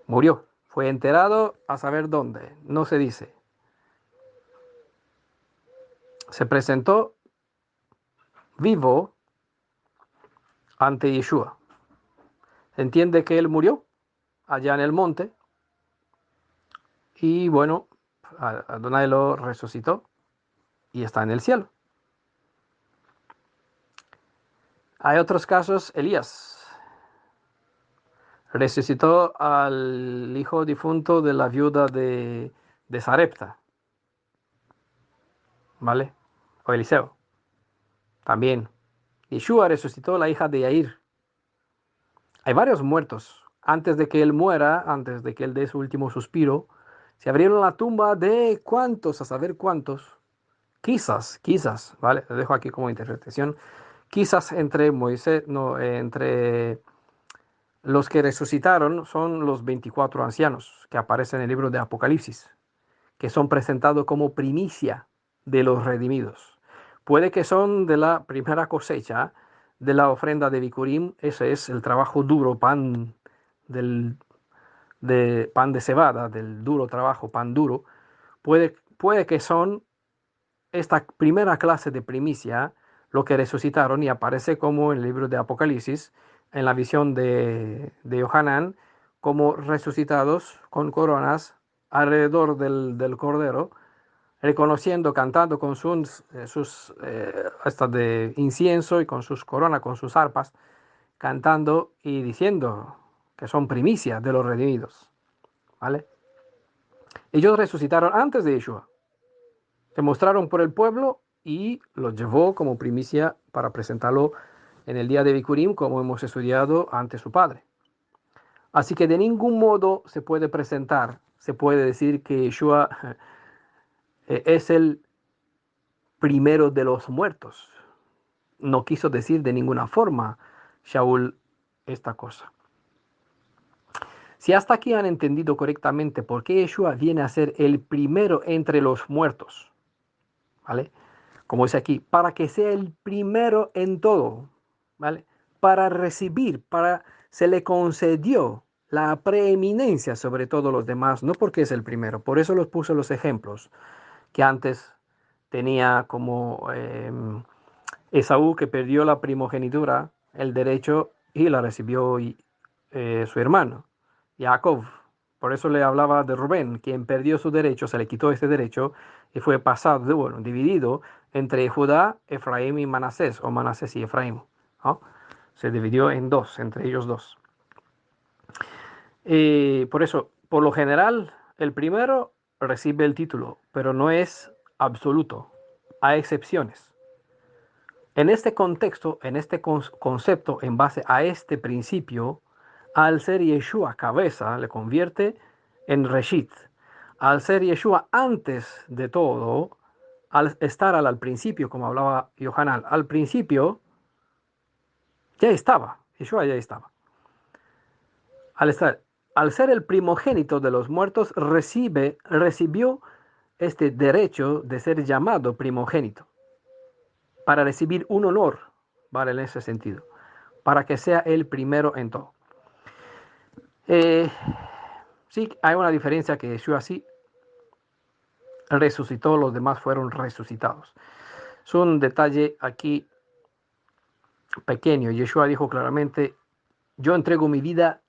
murió, fue enterrado a saber dónde, no se dice. Se presentó vivo ante Yeshua. Se entiende que él murió allá en el monte y bueno, Adonai lo resucitó y está en el cielo. Hay otros casos, Elías resucitó al hijo difunto de la viuda de Sarepta, ¿vale? O Eliseo, también. Yeshua resucitó a la hija de Yair. Hay varios muertos. Antes de que él muera, antes de que él dé su último suspiro, se abrieron la tumba de cuántos, a saber cuántos. Quizás, ¿vale? Lo dejo aquí como interpretación. Quizás entre Moisés, no, entre los que resucitaron son los 24 ancianos que aparecen en el libro de Apocalipsis, que son presentados como primicia de los redimidos. Puede que son de la primera cosecha de la ofrenda de Bikurim, ese es el trabajo duro, del, pan de cebada, del duro trabajo, pan duro. Puede que son esta primera clase de primicia lo que resucitaron y aparece como en el libro de Apocalipsis, en la visión de Yohanan, como resucitados con coronas alrededor del Cordero, reconociendo, cantando con sus hasta de incienso y con sus coronas, con sus arpas, cantando y diciendo que son primicias de los redimidos, ¿vale? Ellos resucitaron antes de Yeshua, se mostraron por el pueblo y los llevó como primicia para presentarlo en el día de Bikurim, como hemos estudiado ante su padre. Así que de ningún modo se puede presentar, se puede decir que Yeshua es el primero de los muertos. No quiso decir de ninguna forma Shaul esta cosa. Si hasta aquí han entendido correctamente por qué Yeshua viene a ser el primero entre los muertos, ¿vale? Como dice aquí, para que sea el primero en todo, ¿vale? Para recibir, se le concedió la preeminencia sobre todos los demás, no porque es el primero, por eso los puse los ejemplos, que antes tenía como Esaú, que perdió la primogenitura, el derecho, y la recibió su hermano, Jacob. Por eso le hablaba de Rubén, quien perdió su derecho, se le quitó este derecho y fue pasado, bueno, dividido entre Judá, Efraín y Manasés, o Manasés y Efraín, ¿no? Se dividió en dos, entre ellos dos. Por eso, por lo general, el primero recibe el título, pero no es absoluto. Hay excepciones. En este contexto, en este concepto, en base a este principio, al ser Yeshua cabeza, le convierte en Reshit. Al ser Yeshua antes de todo, al estar al principio, como hablaba Yohanan, al principio, Ya estaba, Yeshua ya estaba. Al ser el primogénito de los muertos, recibió este derecho de ser llamado primogénito, para recibir un honor, ¿vale? En ese sentido, para que sea el primero en todo. Sí, hay una diferencia que Yeshua sí resucitó, los demás fueron resucitados. Es un detalle aquí pequeño. Yeshua dijo claramente, yo entrego mi vida,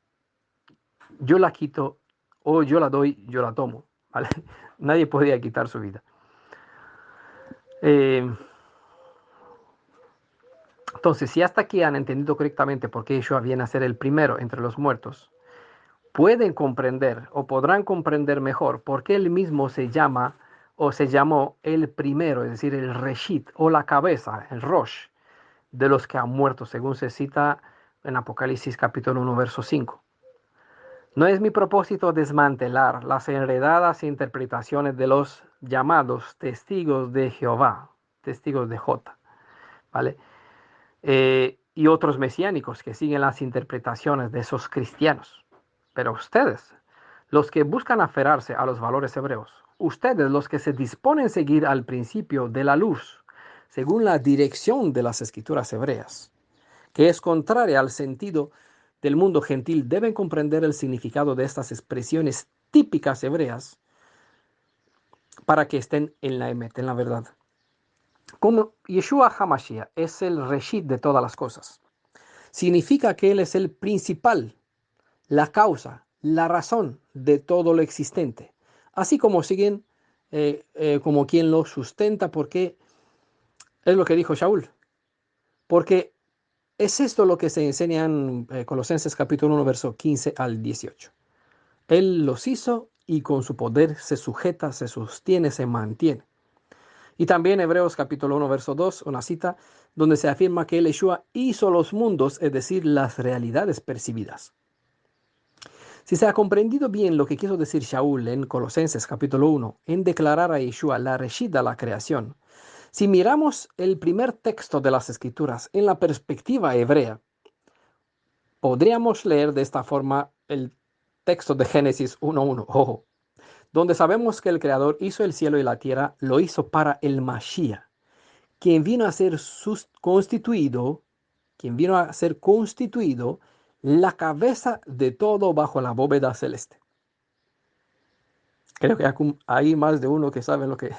yo la quito, o yo la doy, yo la tomo. ¿Vale? Nadie podía quitar su vida. Entonces, si hasta aquí han entendido correctamente por qué Yeshua viene a ser el primero entre los muertos, pueden comprender o podrán comprender mejor por qué él mismo se llama o se llamó el primero, es decir, el Reshit o la cabeza, el Rosh, de los que han muerto, según se cita en Apocalipsis capítulo 1, verso 5. No es mi propósito desmantelar las enredadas interpretaciones de los llamados testigos de Jehová, testigos de J, ¿vale? Y otros mesiánicos que siguen las interpretaciones de esos cristianos. Pero ustedes, los que buscan aferrarse a los valores hebreos, ustedes los que se disponen a seguir al principio de la luz, según la dirección de las escrituras hebreas, que es contraria al sentido del mundo gentil, deben comprender el significado de estas expresiones típicas hebreas para que estén en la emet, en la verdad. Como Yeshua HaMashiach es el Reshit de todas las cosas, significa que Él es el principal, la causa, la razón de todo lo existente, así como siguen como quien lo sustenta, porque es lo que dijo Shaul, porque es esto lo que se enseña en Colosenses capítulo 1, verso 15 al 18. Él los hizo y con su poder se sujeta, se sostiene, se mantiene. Y también Hebreos capítulo 1, verso 2, una cita donde se afirma que el Yeshua hizo los mundos, es decir, las realidades percibidas. Si se ha comprendido bien lo que quiso decir Shaul en Colosenses capítulo 1, en declarar a Yeshua la reshida, la creación, si miramos el primer texto de las Escrituras en la perspectiva hebrea, podríamos leer de esta forma el texto de Génesis 1.1, ojo, donde sabemos que el Creador hizo el cielo y la tierra, lo hizo para el Mashiach, quien vino a ser constituido, la cabeza de todo bajo la bóveda celeste. Creo que hay más de uno que sabe lo que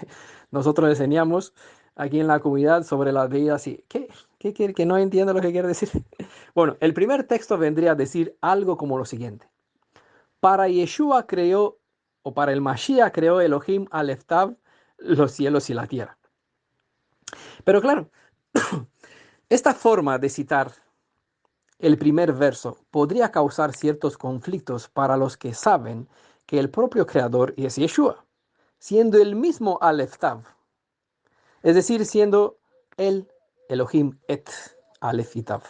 nosotros enseñamos aquí en la comunidad sobre las vidas. Y ¿qué quiere? Que no entiendo lo que quiere decir. Bueno, el primer texto vendría a decir algo como lo siguiente. Para Yeshua creó, o para el Mashiach creó Elohim Aleph Tav los cielos y la tierra. Pero claro, esta forma de citar el primer verso podría causar ciertos conflictos para los que saben que el propio creador es Yeshua, siendo el mismo Aleph Tav, es decir, siendo el Elohim Et Aleph y Tav.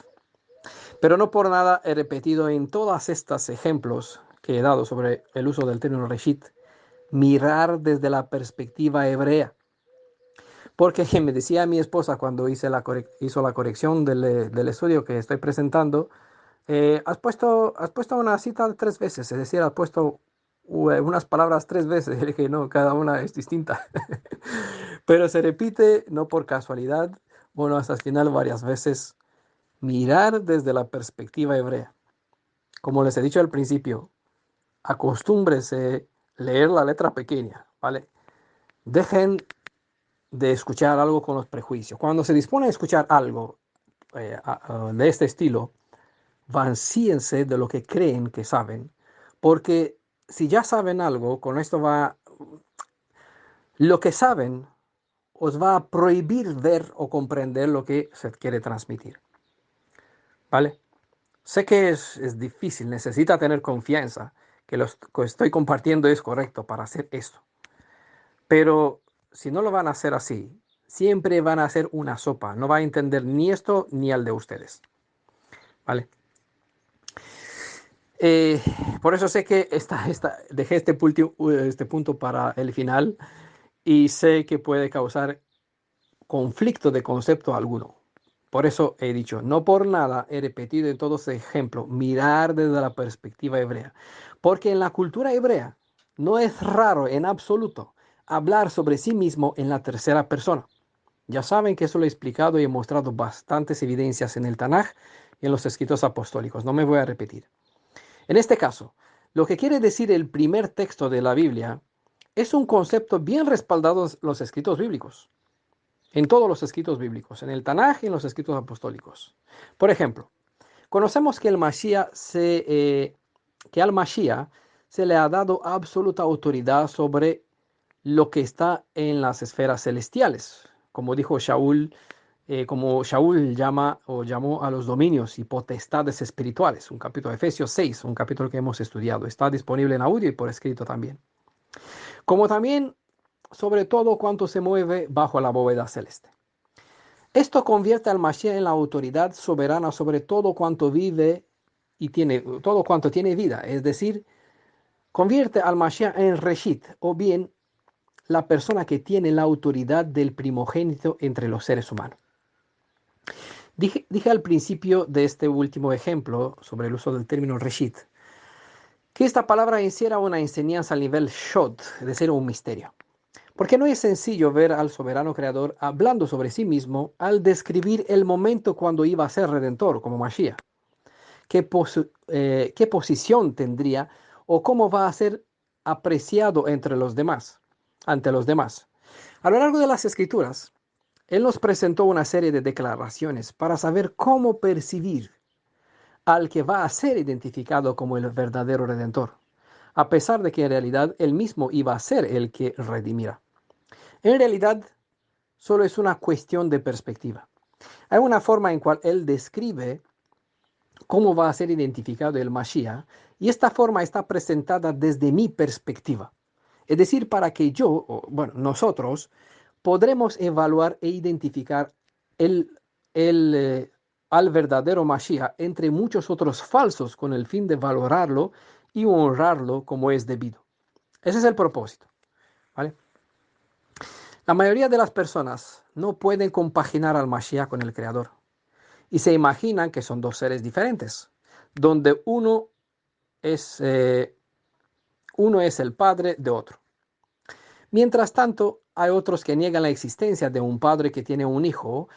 Pero no por nada he repetido en todos estos ejemplos que he dado sobre el uso del término Reshit, mirar desde la perspectiva hebrea. Porque me decía mi esposa cuando hizo la corrección del estudio que estoy presentando, has puesto una cita 3 veces, es decir, has puesto unas palabras 3 veces. Le dije, no, cada una es distinta. Pero se repite no por casualidad, bueno, hasta el final varias veces. Mirar desde la perspectiva hebrea. Como les he dicho al principio, acostúmbrese a leer la letra pequeña, ¿vale? Dejen de escuchar algo con los prejuicios. Cuando se dispone a escuchar algo de este estilo, vacíense de lo que creen que saben, porque si ya saben algo, con esto lo que saben os va a prohibir ver o comprender lo que se quiere transmitir, ¿vale? Sé que es difícil, necesita tener confianza que lo que estoy compartiendo es correcto para hacer esto, pero si no lo van a hacer así, siempre van a hacer una sopa, no va a entender ni esto ni al de ustedes, ¿vale? Eh, por eso sé que dejé este punto para el final y sé que puede causar conflicto de concepto alguno. Por eso he dicho, no por nada he repetido en todos los ejemplos, mirar desde la perspectiva hebrea. Porque en la cultura hebrea no es raro en absoluto hablar sobre sí mismo en la tercera persona. Ya saben que eso lo he explicado y he mostrado bastantes evidencias en el Tanaj y en los escritos apostólicos. No me voy a repetir. En este caso, lo que quiere decir el primer texto de la Biblia es un concepto bien respaldado en los escritos bíblicos, en todos los escritos bíblicos, en el Tanaj y en los escritos apostólicos. Por ejemplo, conocemos que que al Mashiach se le ha dado absoluta autoridad sobre lo que está en las esferas celestiales, como dijo Shaul, como Shaul llama o llamó a los dominios y potestades espirituales, un capítulo de Efesios 6, un capítulo que hemos estudiado. Está disponible en audio y por escrito también. Como también sobre todo cuanto se mueve bajo la bóveda celeste. Esto convierte al Mashiach en la autoridad soberana sobre todo cuanto vive y tiene, todo cuanto tiene vida, es decir, convierte al Mashiach en Reshit, o bien la persona que tiene la autoridad del primogénito entre los seres humanos. Dije al principio de este último ejemplo sobre el uso del término Reshit, que esta palabra en sí era una enseñanza al nivel Shod, es decir, un misterio. Porque no es sencillo ver al soberano creador hablando sobre sí mismo al describir el momento cuando iba a ser redentor, como Mashiach. ¿Qué posición tendría o cómo va a ser apreciado entre los demás, ante los demás? A lo largo de las escrituras, él nos presentó una serie de declaraciones para saber cómo percibir al que va a ser identificado como el verdadero redentor, a pesar de que en realidad él mismo iba a ser el que redimiera. En realidad, solo es una cuestión de perspectiva. Hay una forma en cual él describe cómo va a ser identificado el Mashiach, y esta forma está presentada desde mi perspectiva. Es decir, para que yo, o, bueno, nosotros, podremos evaluar e identificar el, el, eh, al verdadero Mashiach entre muchos otros falsos con el fin de valorarlo y honrarlo como es debido. Ese es el propósito, ¿vale? La mayoría de las personas no pueden compaginar al Mashiach con el Creador y se imaginan que son dos seres diferentes, donde uno es el padre de otro. Mientras tanto, hay otros que niegan la existencia de un padre que tiene un hijo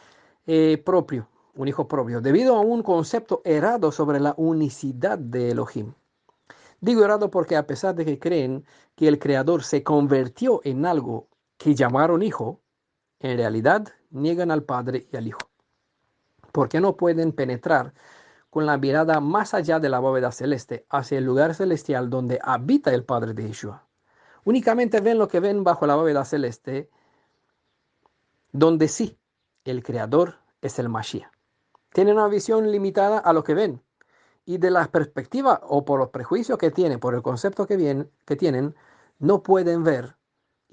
propio, debido a un concepto errado sobre la unicidad de Elohim. Digo errado porque a pesar de que creen que el Creador se convirtió en algo que llamaron hijo, en realidad niegan al Padre y al Hijo, porque no pueden penetrar con la mirada más allá de la bóveda celeste hacia el lugar celestial donde habita el Padre de Yeshua. Únicamente ven lo que ven bajo la bóveda celeste, donde sí, el Creador es el Mashiach. Tienen una visión limitada a lo que ven, y de la perspectiva o por los prejuicios que tienen, por el concepto que tienen, no pueden ver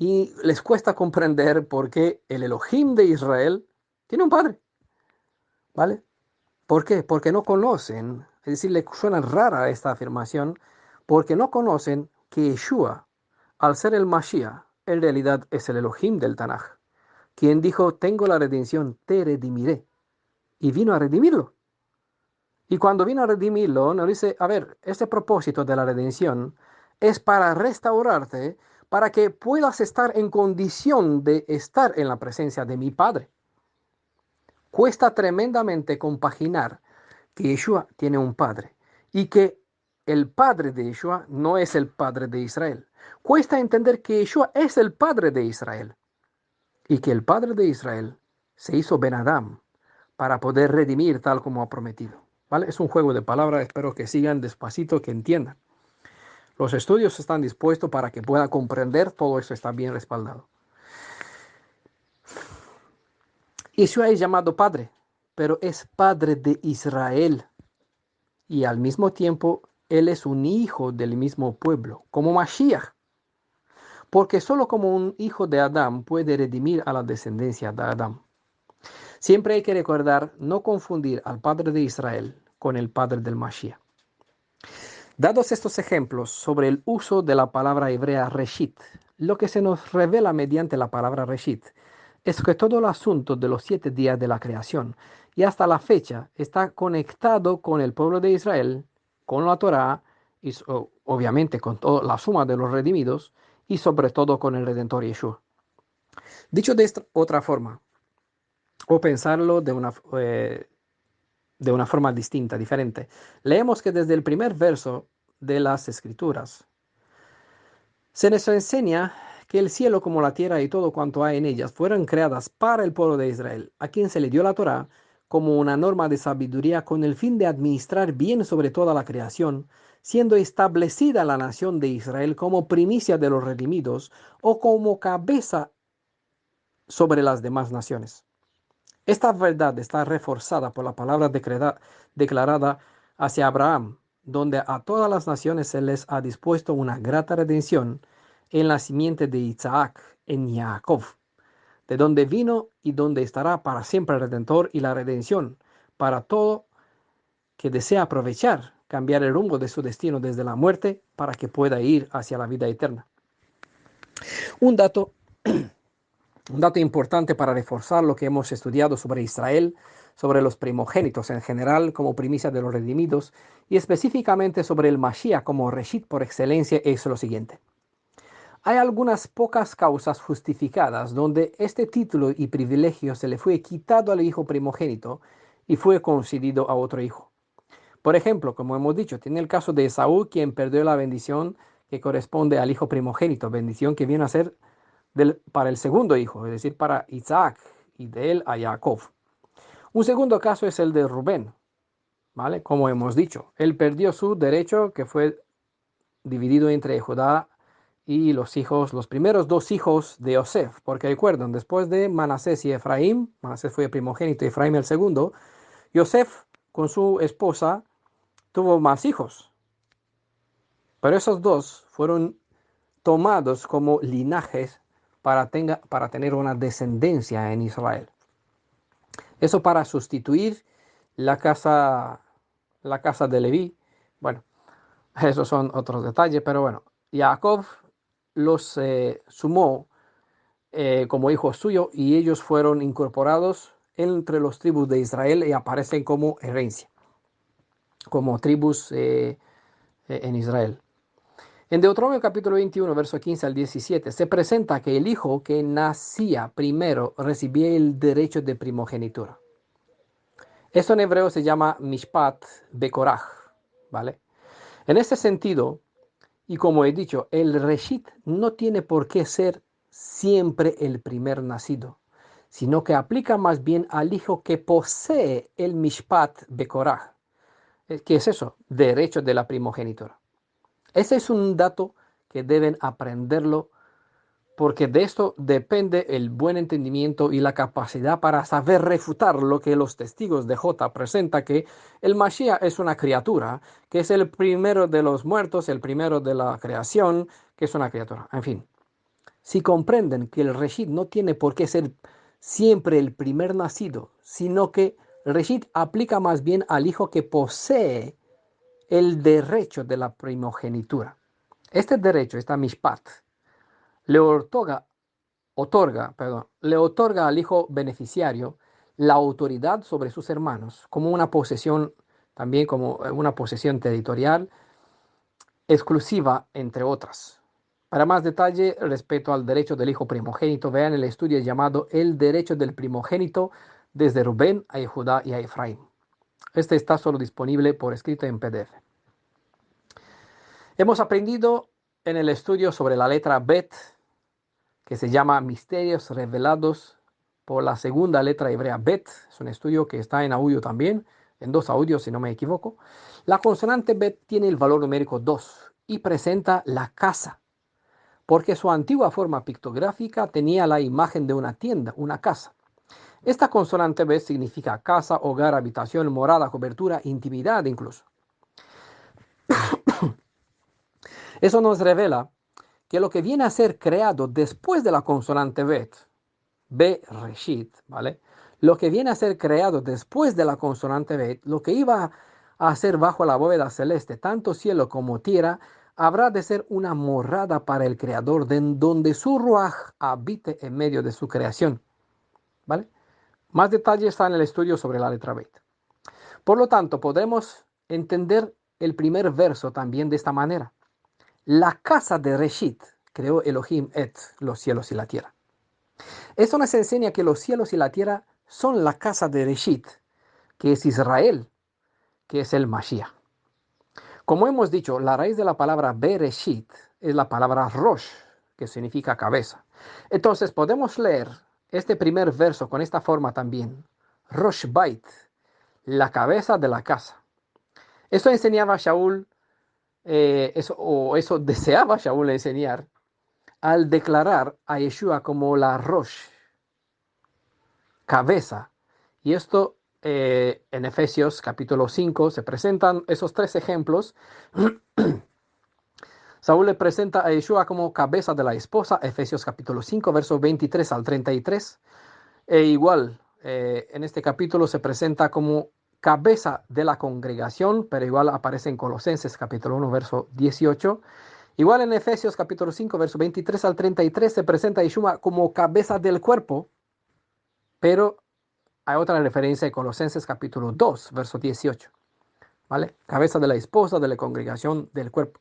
y les cuesta comprender por qué el Elohim de Israel tiene un padre, ¿vale? ¿Por qué? Porque no conocen, es decir, le suena rara esta afirmación, porque no conocen que Yeshua, al ser el Mashiach, en realidad es el Elohim del Tanaj, quien dijo, tengo la redención, te redimiré, y vino a redimirlo. Y cuando vino a redimirlo, nos dice, a ver, este propósito de la redención es para restaurarte, para que puedas estar en condición de estar en la presencia de mi Padre. Cuesta tremendamente compaginar que Yeshua tiene un Padre y que el Padre de Yeshua no es el Padre de Israel. Cuesta entender que Yeshua es el Padre de Israel y que el Padre de Israel se hizo Ben Adam para poder redimir tal como ha prometido. ¿Vale? Es un juego de palabras, espero que sigan despacito, que entiendan. Los estudios están dispuestos para que puedan comprender, todo eso está bien respaldado. Yeshua es llamado Padre, pero es Padre de Israel y al mismo tiempo Él es un hijo del mismo pueblo, como Mashiach, porque solo como un hijo de Adán puede redimir a la descendencia de Adán. Siempre hay que recordar no confundir al Padre de Israel con el Padre del Mashiach. Dados estos ejemplos sobre el uso de la palabra hebrea reshit, lo que se nos revela mediante la palabra reshit es que todo el asunto de los 7 días de la creación y hasta la fecha está conectado con el pueblo de Israel, con la Torá y obviamente con toda la suma de los redimidos y sobre todo con el Redentor Yeshua. Dicho de esta otra forma, o pensarlo de una forma distinta, diferente, leemos que desde el primer verso de las Escrituras se nos enseña que el cielo como la tierra y todo cuanto hay en ellas fueron creadas para el pueblo de Israel, a quien se le dio la Torá como una norma de sabiduría con el fin de administrar bien sobre toda la creación, siendo establecida la nación de Israel como primicia de los redimidos o como cabeza sobre las demás naciones. Esta verdad está reforzada por la palabra declarada hacia Abraham, donde a todas las naciones se les ha dispuesto una grata redención en la simiente de Isaac, en Jacob, de donde vino y donde estará para siempre el Redentor y la redención para todo que desea aprovechar, cambiar el rumbo de su destino desde la muerte para que pueda ir hacia la vida eterna. Un dato importante para reforzar lo que hemos estudiado sobre Israel, sobre los primogénitos en general como primicia de los redimidos y específicamente sobre el Mashiach como Reshit por excelencia es lo siguiente. Hay algunas pocas causas justificadas donde este título y privilegio se le fue quitado al hijo primogénito y fue concedido a otro hijo. Por ejemplo, como hemos dicho, tiene el caso de Esaú, quien perdió la bendición que corresponde al hijo primogénito, bendición que viene a ser para el segundo hijo, es decir, para Isaac, y de él a Jacob. Un segundo caso es el de Rubén, ¿vale? Como hemos dicho, él perdió su derecho que fue dividido entre Judá y los primeros 2 hijos de Yosef, porque recuerdan, después de Manasés y Efraín, Manasés fue el primogénito y Efraín el segundo, Yosef con su esposa tuvo más hijos, pero esos 2 fueron tomados como linajes para tener una descendencia en Israel. Eso para sustituir la casa, la casa de Leví. Bueno, esos son otros detalles, pero bueno, Jacob los sumó como hijos suyos y ellos fueron incorporados entre los tribus de Israel y aparecen como herencia, como tribus en Israel. En Deuteronomio capítulo 21, verso 15 al 17, se presenta que el hijo que nacía primero recibía el derecho de primogenitura. Esto en hebreo se llama Mishpat Bekorach, ¿vale? En este sentido, y como he dicho, el Reshit no tiene por qué ser siempre el primer nacido, sino que aplica más bien al hijo que posee el Mishpat Bekorach. ¿Qué es eso? Derecho de la primogenitura. Ese es un dato que deben aprenderlo porque de esto depende el buen entendimiento y la capacidad para saber refutar lo que los testigos de J presenta, que el Mashiach es una criatura, que es el primero de los muertos, el primero de la creación, que es una criatura. En fin, si comprenden que el Reshit no tiene por qué ser siempre el primer nacido, sino que el Reshit aplica más bien al hijo que posee el derecho de la primogenitura. Este derecho, esta mishpat, le otorga al hijo beneficiario la autoridad sobre sus hermanos como una posesión, también como una posesión territorial exclusiva, entre otras. Para más detalle respecto al derecho del hijo primogénito, vean el estudio llamado El derecho del primogénito desde Rubén a Judá y a Efraín. Este está solo disponible por escrito en PDF. Hemos aprendido en el estudio sobre la letra Bet, que se llama Misterios Revelados por la segunda letra hebrea Bet. Es un estudio que está en audio también, en 2 audios si no me equivoco. La consonante Bet tiene el valor numérico 2 y presenta la casa, porque su antigua forma pictográfica tenía la imagen de una tienda, una casa. Esta consonante Bet significa casa, hogar, habitación, morada, cobertura, intimidad incluso. Eso nos revela que lo que viene a ser creado después de la consonante Bet, Reshit, ¿vale? Lo que viene a ser creado después de la consonante Bet, lo que iba a hacer bajo la bóveda celeste, tanto cielo como tierra, habrá de ser una morada para el Creador, donde su Ruaj habite en medio de su creación. ¿vale? Más detalle está en el estudio sobre la letra Bet. Por lo tanto, podemos entender el primer verso también de esta manera. La casa de Reshit creó Elohim et los cielos y la tierra. Esto nos enseña que los cielos y la tierra son la casa de Reshit, que es Israel, que es el Mashiach. Como hemos dicho, la raíz de la palabra Bereshit es la palabra Rosh, que significa cabeza. Entonces podemos leer este primer verso con esta forma también. Rosh Bait, la cabeza de la casa. Esto enseñaba Shaul, eso deseaba Shaul enseñar al declarar a Yeshua como la Rosh, cabeza. Y esto en Efesios capítulo 5 se presentan esos tres ejemplos. Saúl le presenta a Yeshua como cabeza de la esposa, Efesios capítulo 5, versos 23 al 33. E igual, en este capítulo se presenta como cabeza de la congregación, pero igual aparece en Colosenses capítulo 1, verso 18. Igual en Efesios capítulo 5, verso 23 al 33 se presenta a Yeshua como cabeza del cuerpo, pero hay otra referencia en Colosenses capítulo 2, verso 18. ¿Vale? Cabeza de la esposa, de la congregación, del cuerpo.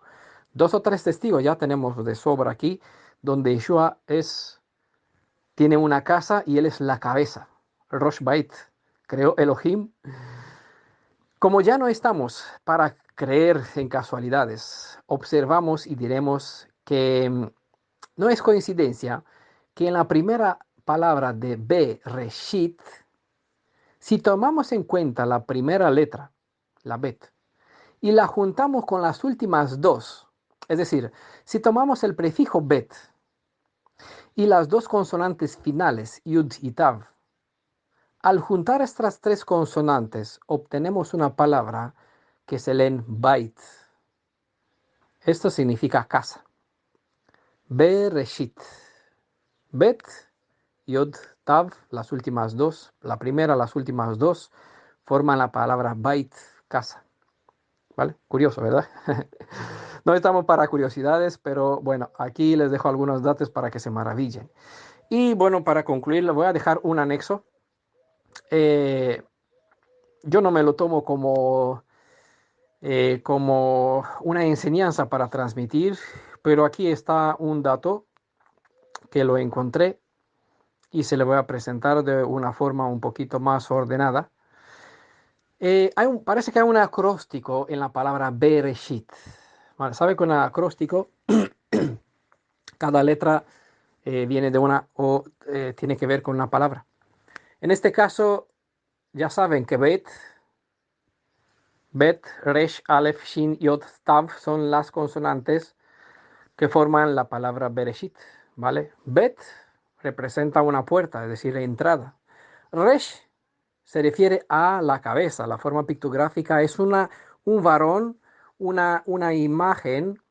Dos o tres testigos ya tenemos de sobra aquí, donde Yeshua tiene una casa y él es la cabeza. Rosh Bait, creó Elohim. Como ya no estamos para creer en casualidades, observamos y diremos que no es coincidencia que en la primera palabra de Bereshit, si tomamos en cuenta la primera letra, la Bet, y la juntamos con las últimas dos, es decir, si tomamos el prefijo Bet y las dos consonantes finales, Yud y Tav, al juntar estas tres consonantes obtenemos una palabra que se lee Bait. Esto significa casa. Bereshit. Bet, Yod, Tav, las últimas dos, la primera, las últimas dos, forman la palabra Bait, casa. ¿Vale? Curioso, ¿verdad? No estamos para curiosidades, pero bueno, aquí les dejo algunos datos para que se maravillen. Y bueno, para concluir, les voy a dejar un anexo. Eh, yo no me lo tomo como una enseñanza para transmitir, pero aquí está un dato que lo encontré y se le voy a presentar de una forma un poquito más ordenada. Parece que hay un acróstico en la palabra Bereshit. Vale, ¿sabe que un acróstico, cada letra viene de una o tiene que ver con una palabra? En este caso, ya saben que Bet, Resh, Aleph, Shin, Yod, Tav son las consonantes que forman la palabra Bereshit, ¿vale? Bet representa una puerta, es decir, entrada. Resh se refiere a la cabeza, la forma pictográfica es un varón, una imagen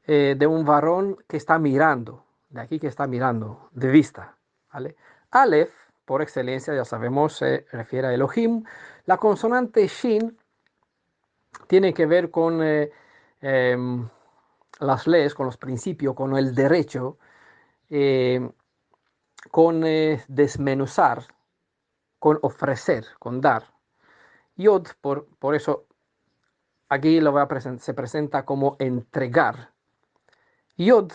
de un varón que está mirando, de aquí que está mirando, de vista, ¿vale? Aleph, por excelencia, ya sabemos, se refiere a Elohim. La consonante Shin tiene que ver con las leyes, con los principios, con el derecho, eh, con desmenuzar, con ofrecer, con dar. Yod, por eso aquí se presenta como entregar. Yod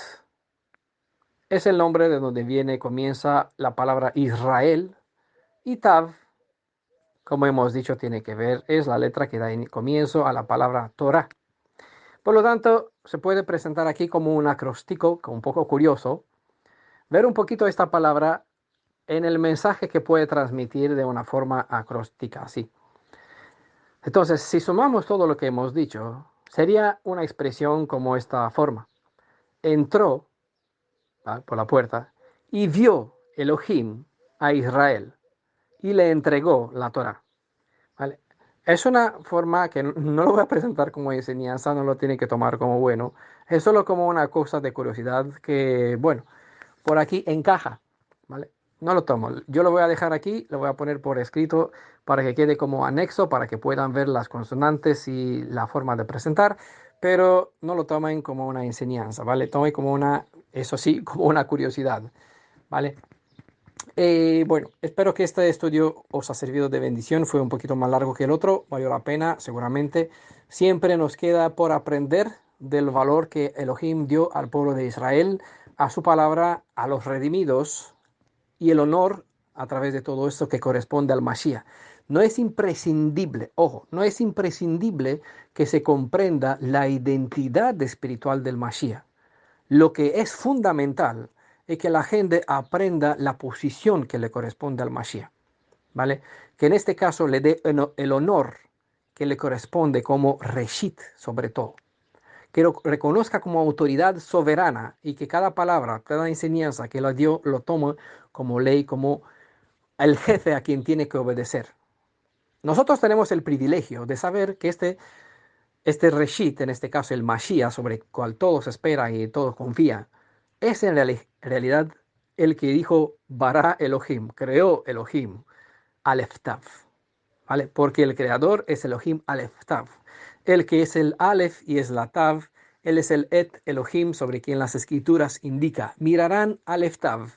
es el nombre de donde comienza la palabra Israel. Y Tav, como hemos dicho, tiene que ver, es la letra que da comienzo a la palabra Torah. Por lo tanto, se puede presentar aquí como un acróstico, un poco curioso, ver un poquito esta palabra en el mensaje que puede transmitir de una forma acróstica, así. Entonces, si sumamos todo lo que hemos dicho, sería una expresión como esta forma. Entró por la puerta y vio Elohim a Israel y le entregó la Torah. ¿Vale? Es una forma que no lo voy a presentar como enseñanza, no lo tiene que tomar como bueno, es solo como una cosa de curiosidad que, bueno, por aquí encaja, ¿vale? No lo tomo, yo lo voy a dejar aquí, lo voy a poner por escrito para que quede como anexo, para que puedan ver las consonantes y la forma de presentar, pero no lo tomen como una enseñanza, ¿vale? Tomen como una, eso sí, como una curiosidad, ¿vale? Bueno, espero que este estudio os ha servido de bendición. Fue un poquito más largo que el otro, valió la pena, seguramente. Siempre nos queda por aprender del valor que Elohim dio al pueblo de Israel, a su palabra, a los redimidos y el honor a través de todo esto que corresponde al Mashiach. No es imprescindible, ojo, no es imprescindible que se comprenda la identidad espiritual del Mashiach. Lo que es fundamental es que la gente aprenda la posición que le corresponde al Mashiach, ¿vale? Que en este caso le dé el honor que le corresponde como Reshit, sobre todo. Que lo reconozca como autoridad soberana y que cada palabra, cada enseñanza que le dio, lo tome como ley, como el jefe a quien tiene que obedecer. Nosotros tenemos el privilegio de saber que este Reshit, en este caso el Mashiach, sobre el cual todos esperan y todos confían, es en realidad el que dijo Bara Elohim, creó Elohim, Aleph Tav, ¿vale? Porque el creador es Elohim Aleph Tav. El que es el Aleph y es la Tav, él es el Et Elohim sobre quien las escrituras indica. Mirarán Aleph Tav,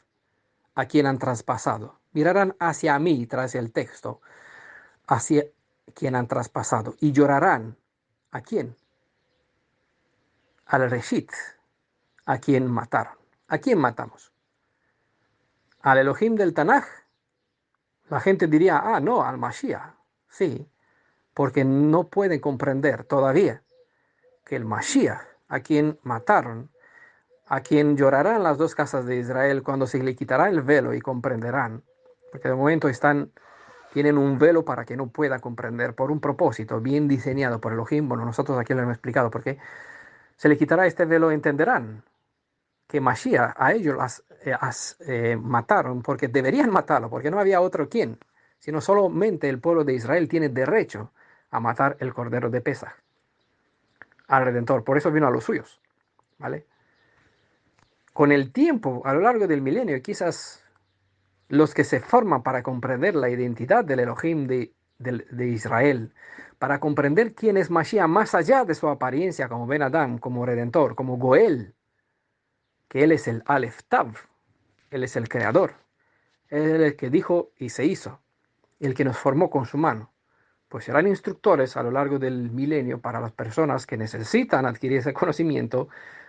a quien han traspasado. Mirarán hacia mí, tras el texto, hacia quien han traspasado. Y llorarán. ¿A quién? Al Reshit, a quien mataron. ¿A quién matamos? Al Elohim del Tanaj. La gente diría, ah, no, al Mashiach. Sí, porque no pueden comprender todavía que el Mashiach, a quien mataron, a quien llorarán las dos casas de Israel cuando se le quitará el velo y comprenderán, porque de momento tienen un velo para que no pueda comprender por un propósito bien diseñado por Elohim. Bueno, nosotros aquí lo hemos explicado, porque se le quitará este velo, entenderán que Mashiach a ellos mataron porque deberían matarlo, porque no había otro quien, sino solamente el pueblo de Israel tiene derecho a matar el cordero de Pesaj, al Redentor. Por eso vino a los suyos, ¿vale? Con el tiempo, a lo largo del milenio, quizás los que se forman para comprender la identidad del Elohim de Israel, para comprender quién es Mashiach más allá de su apariencia como Ben Adam, como Redentor, como Goel, que él es el Aleph Tav, él es el creador. Él es el que dijo y se hizo, el que nos formó con su mano. Pues serán instructores a lo largo del milenio para las personas que necesitan adquirir ese conocimiento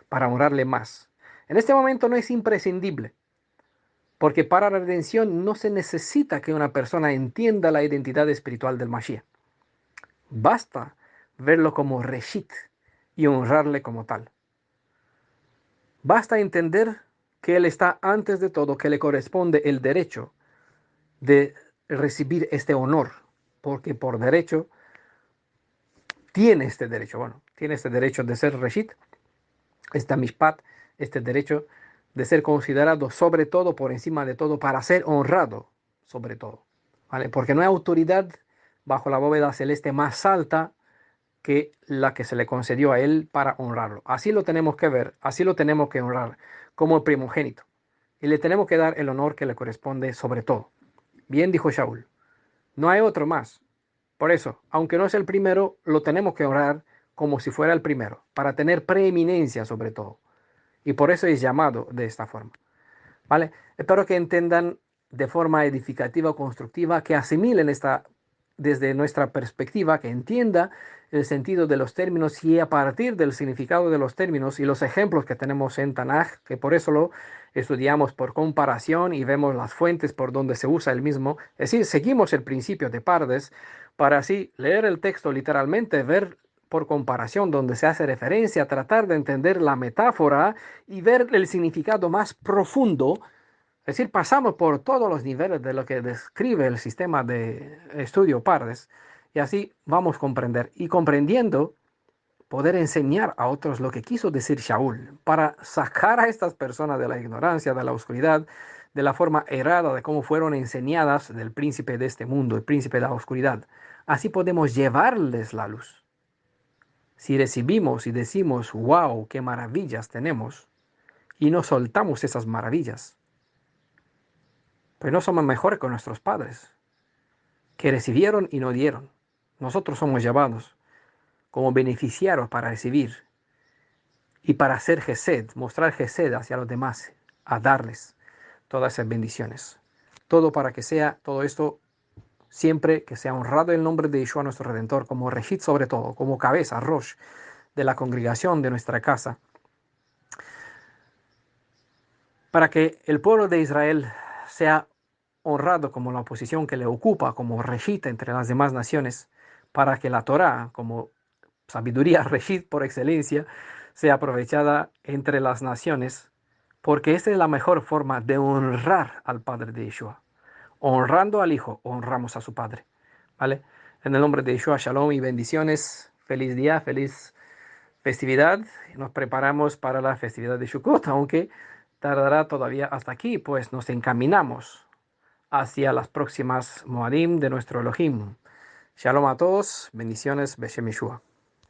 para honrarle más. En este momento no es imprescindible, porque para la redención no se necesita que una persona entienda la identidad espiritual del Mashiach. Basta verlo como Reshit y honrarle como tal. Basta entender que Él está antes de todo, que le corresponde el derecho de recibir este honor, porque por derecho tiene este derecho de ser Reshit, este Mishpat, este derecho de ser considerado sobre todo, por encima de todo, para ser honrado sobre todo, ¿vale? Porque no hay autoridad bajo la bóveda celeste más alta que la que se le concedió a él para honrarlo. Así lo tenemos que ver, así lo tenemos que honrar como el primogénito. Y le tenemos que dar el honor que le corresponde sobre todo. Bien dijo Shaul, no hay otro más. Por eso, aunque no es el primero, lo tenemos que honrar como si fuera el primero, para tener preeminencia sobre todo. Y por eso es llamado de esta forma. ¿Vale? Espero que entendan de forma edificativa o constructiva, que asimilen esta desde nuestra perspectiva, que entienda el sentido de los términos y a partir del significado de los términos y los ejemplos que tenemos en Tanaj, que por eso lo estudiamos por comparación y vemos las fuentes por donde se usa el mismo, es decir, seguimos el principio de Pardes para así leer el texto literalmente, ver por comparación donde se hace referencia, tratar de entender la metáfora y ver el significado más profundo. Es decir, pasamos por todos los niveles de lo que describe el sistema de estudio Pardes y así vamos a comprender. Y comprendiendo, poder enseñar a otros lo que quiso decir Shaul para sacar a estas personas de la ignorancia, de la oscuridad, de la forma errada de cómo fueron enseñadas del príncipe de este mundo, el príncipe de la oscuridad. Así podemos llevarles la luz. Si recibimos y decimos, wow, qué maravillas tenemos, y no soltamos esas maravillas, pues no somos mejores que nuestros padres, que recibieron y no dieron. Nosotros somos llamados como beneficiarios para recibir y para hacer gesed, mostrar gesed hacia los demás, a darles todas esas bendiciones. todo para que sea todo esto siempre que sea honrado el nombre de Yeshua nuestro Redentor, como Reshit sobre todo, como cabeza, Rosh, de la congregación de nuestra casa, para que el pueblo de Israel sea honrado como la posición que le ocupa, como Reshit entre las demás naciones, para que la Torá, como sabiduría Reshit por excelencia, sea aprovechada entre las naciones, porque esta es la mejor forma de honrar al Padre de Yeshua. Honrando al Hijo, honramos a su Padre. ¿Vale? En el nombre de Yeshua, shalom y bendiciones. Feliz día, feliz festividad. Nos preparamos para la festividad de Sukkot, aunque tardará todavía hasta aquí, pues nos encaminamos hacia las próximas Moadim de nuestro Elohim. Shalom a todos, bendiciones, Beshem Yeshua.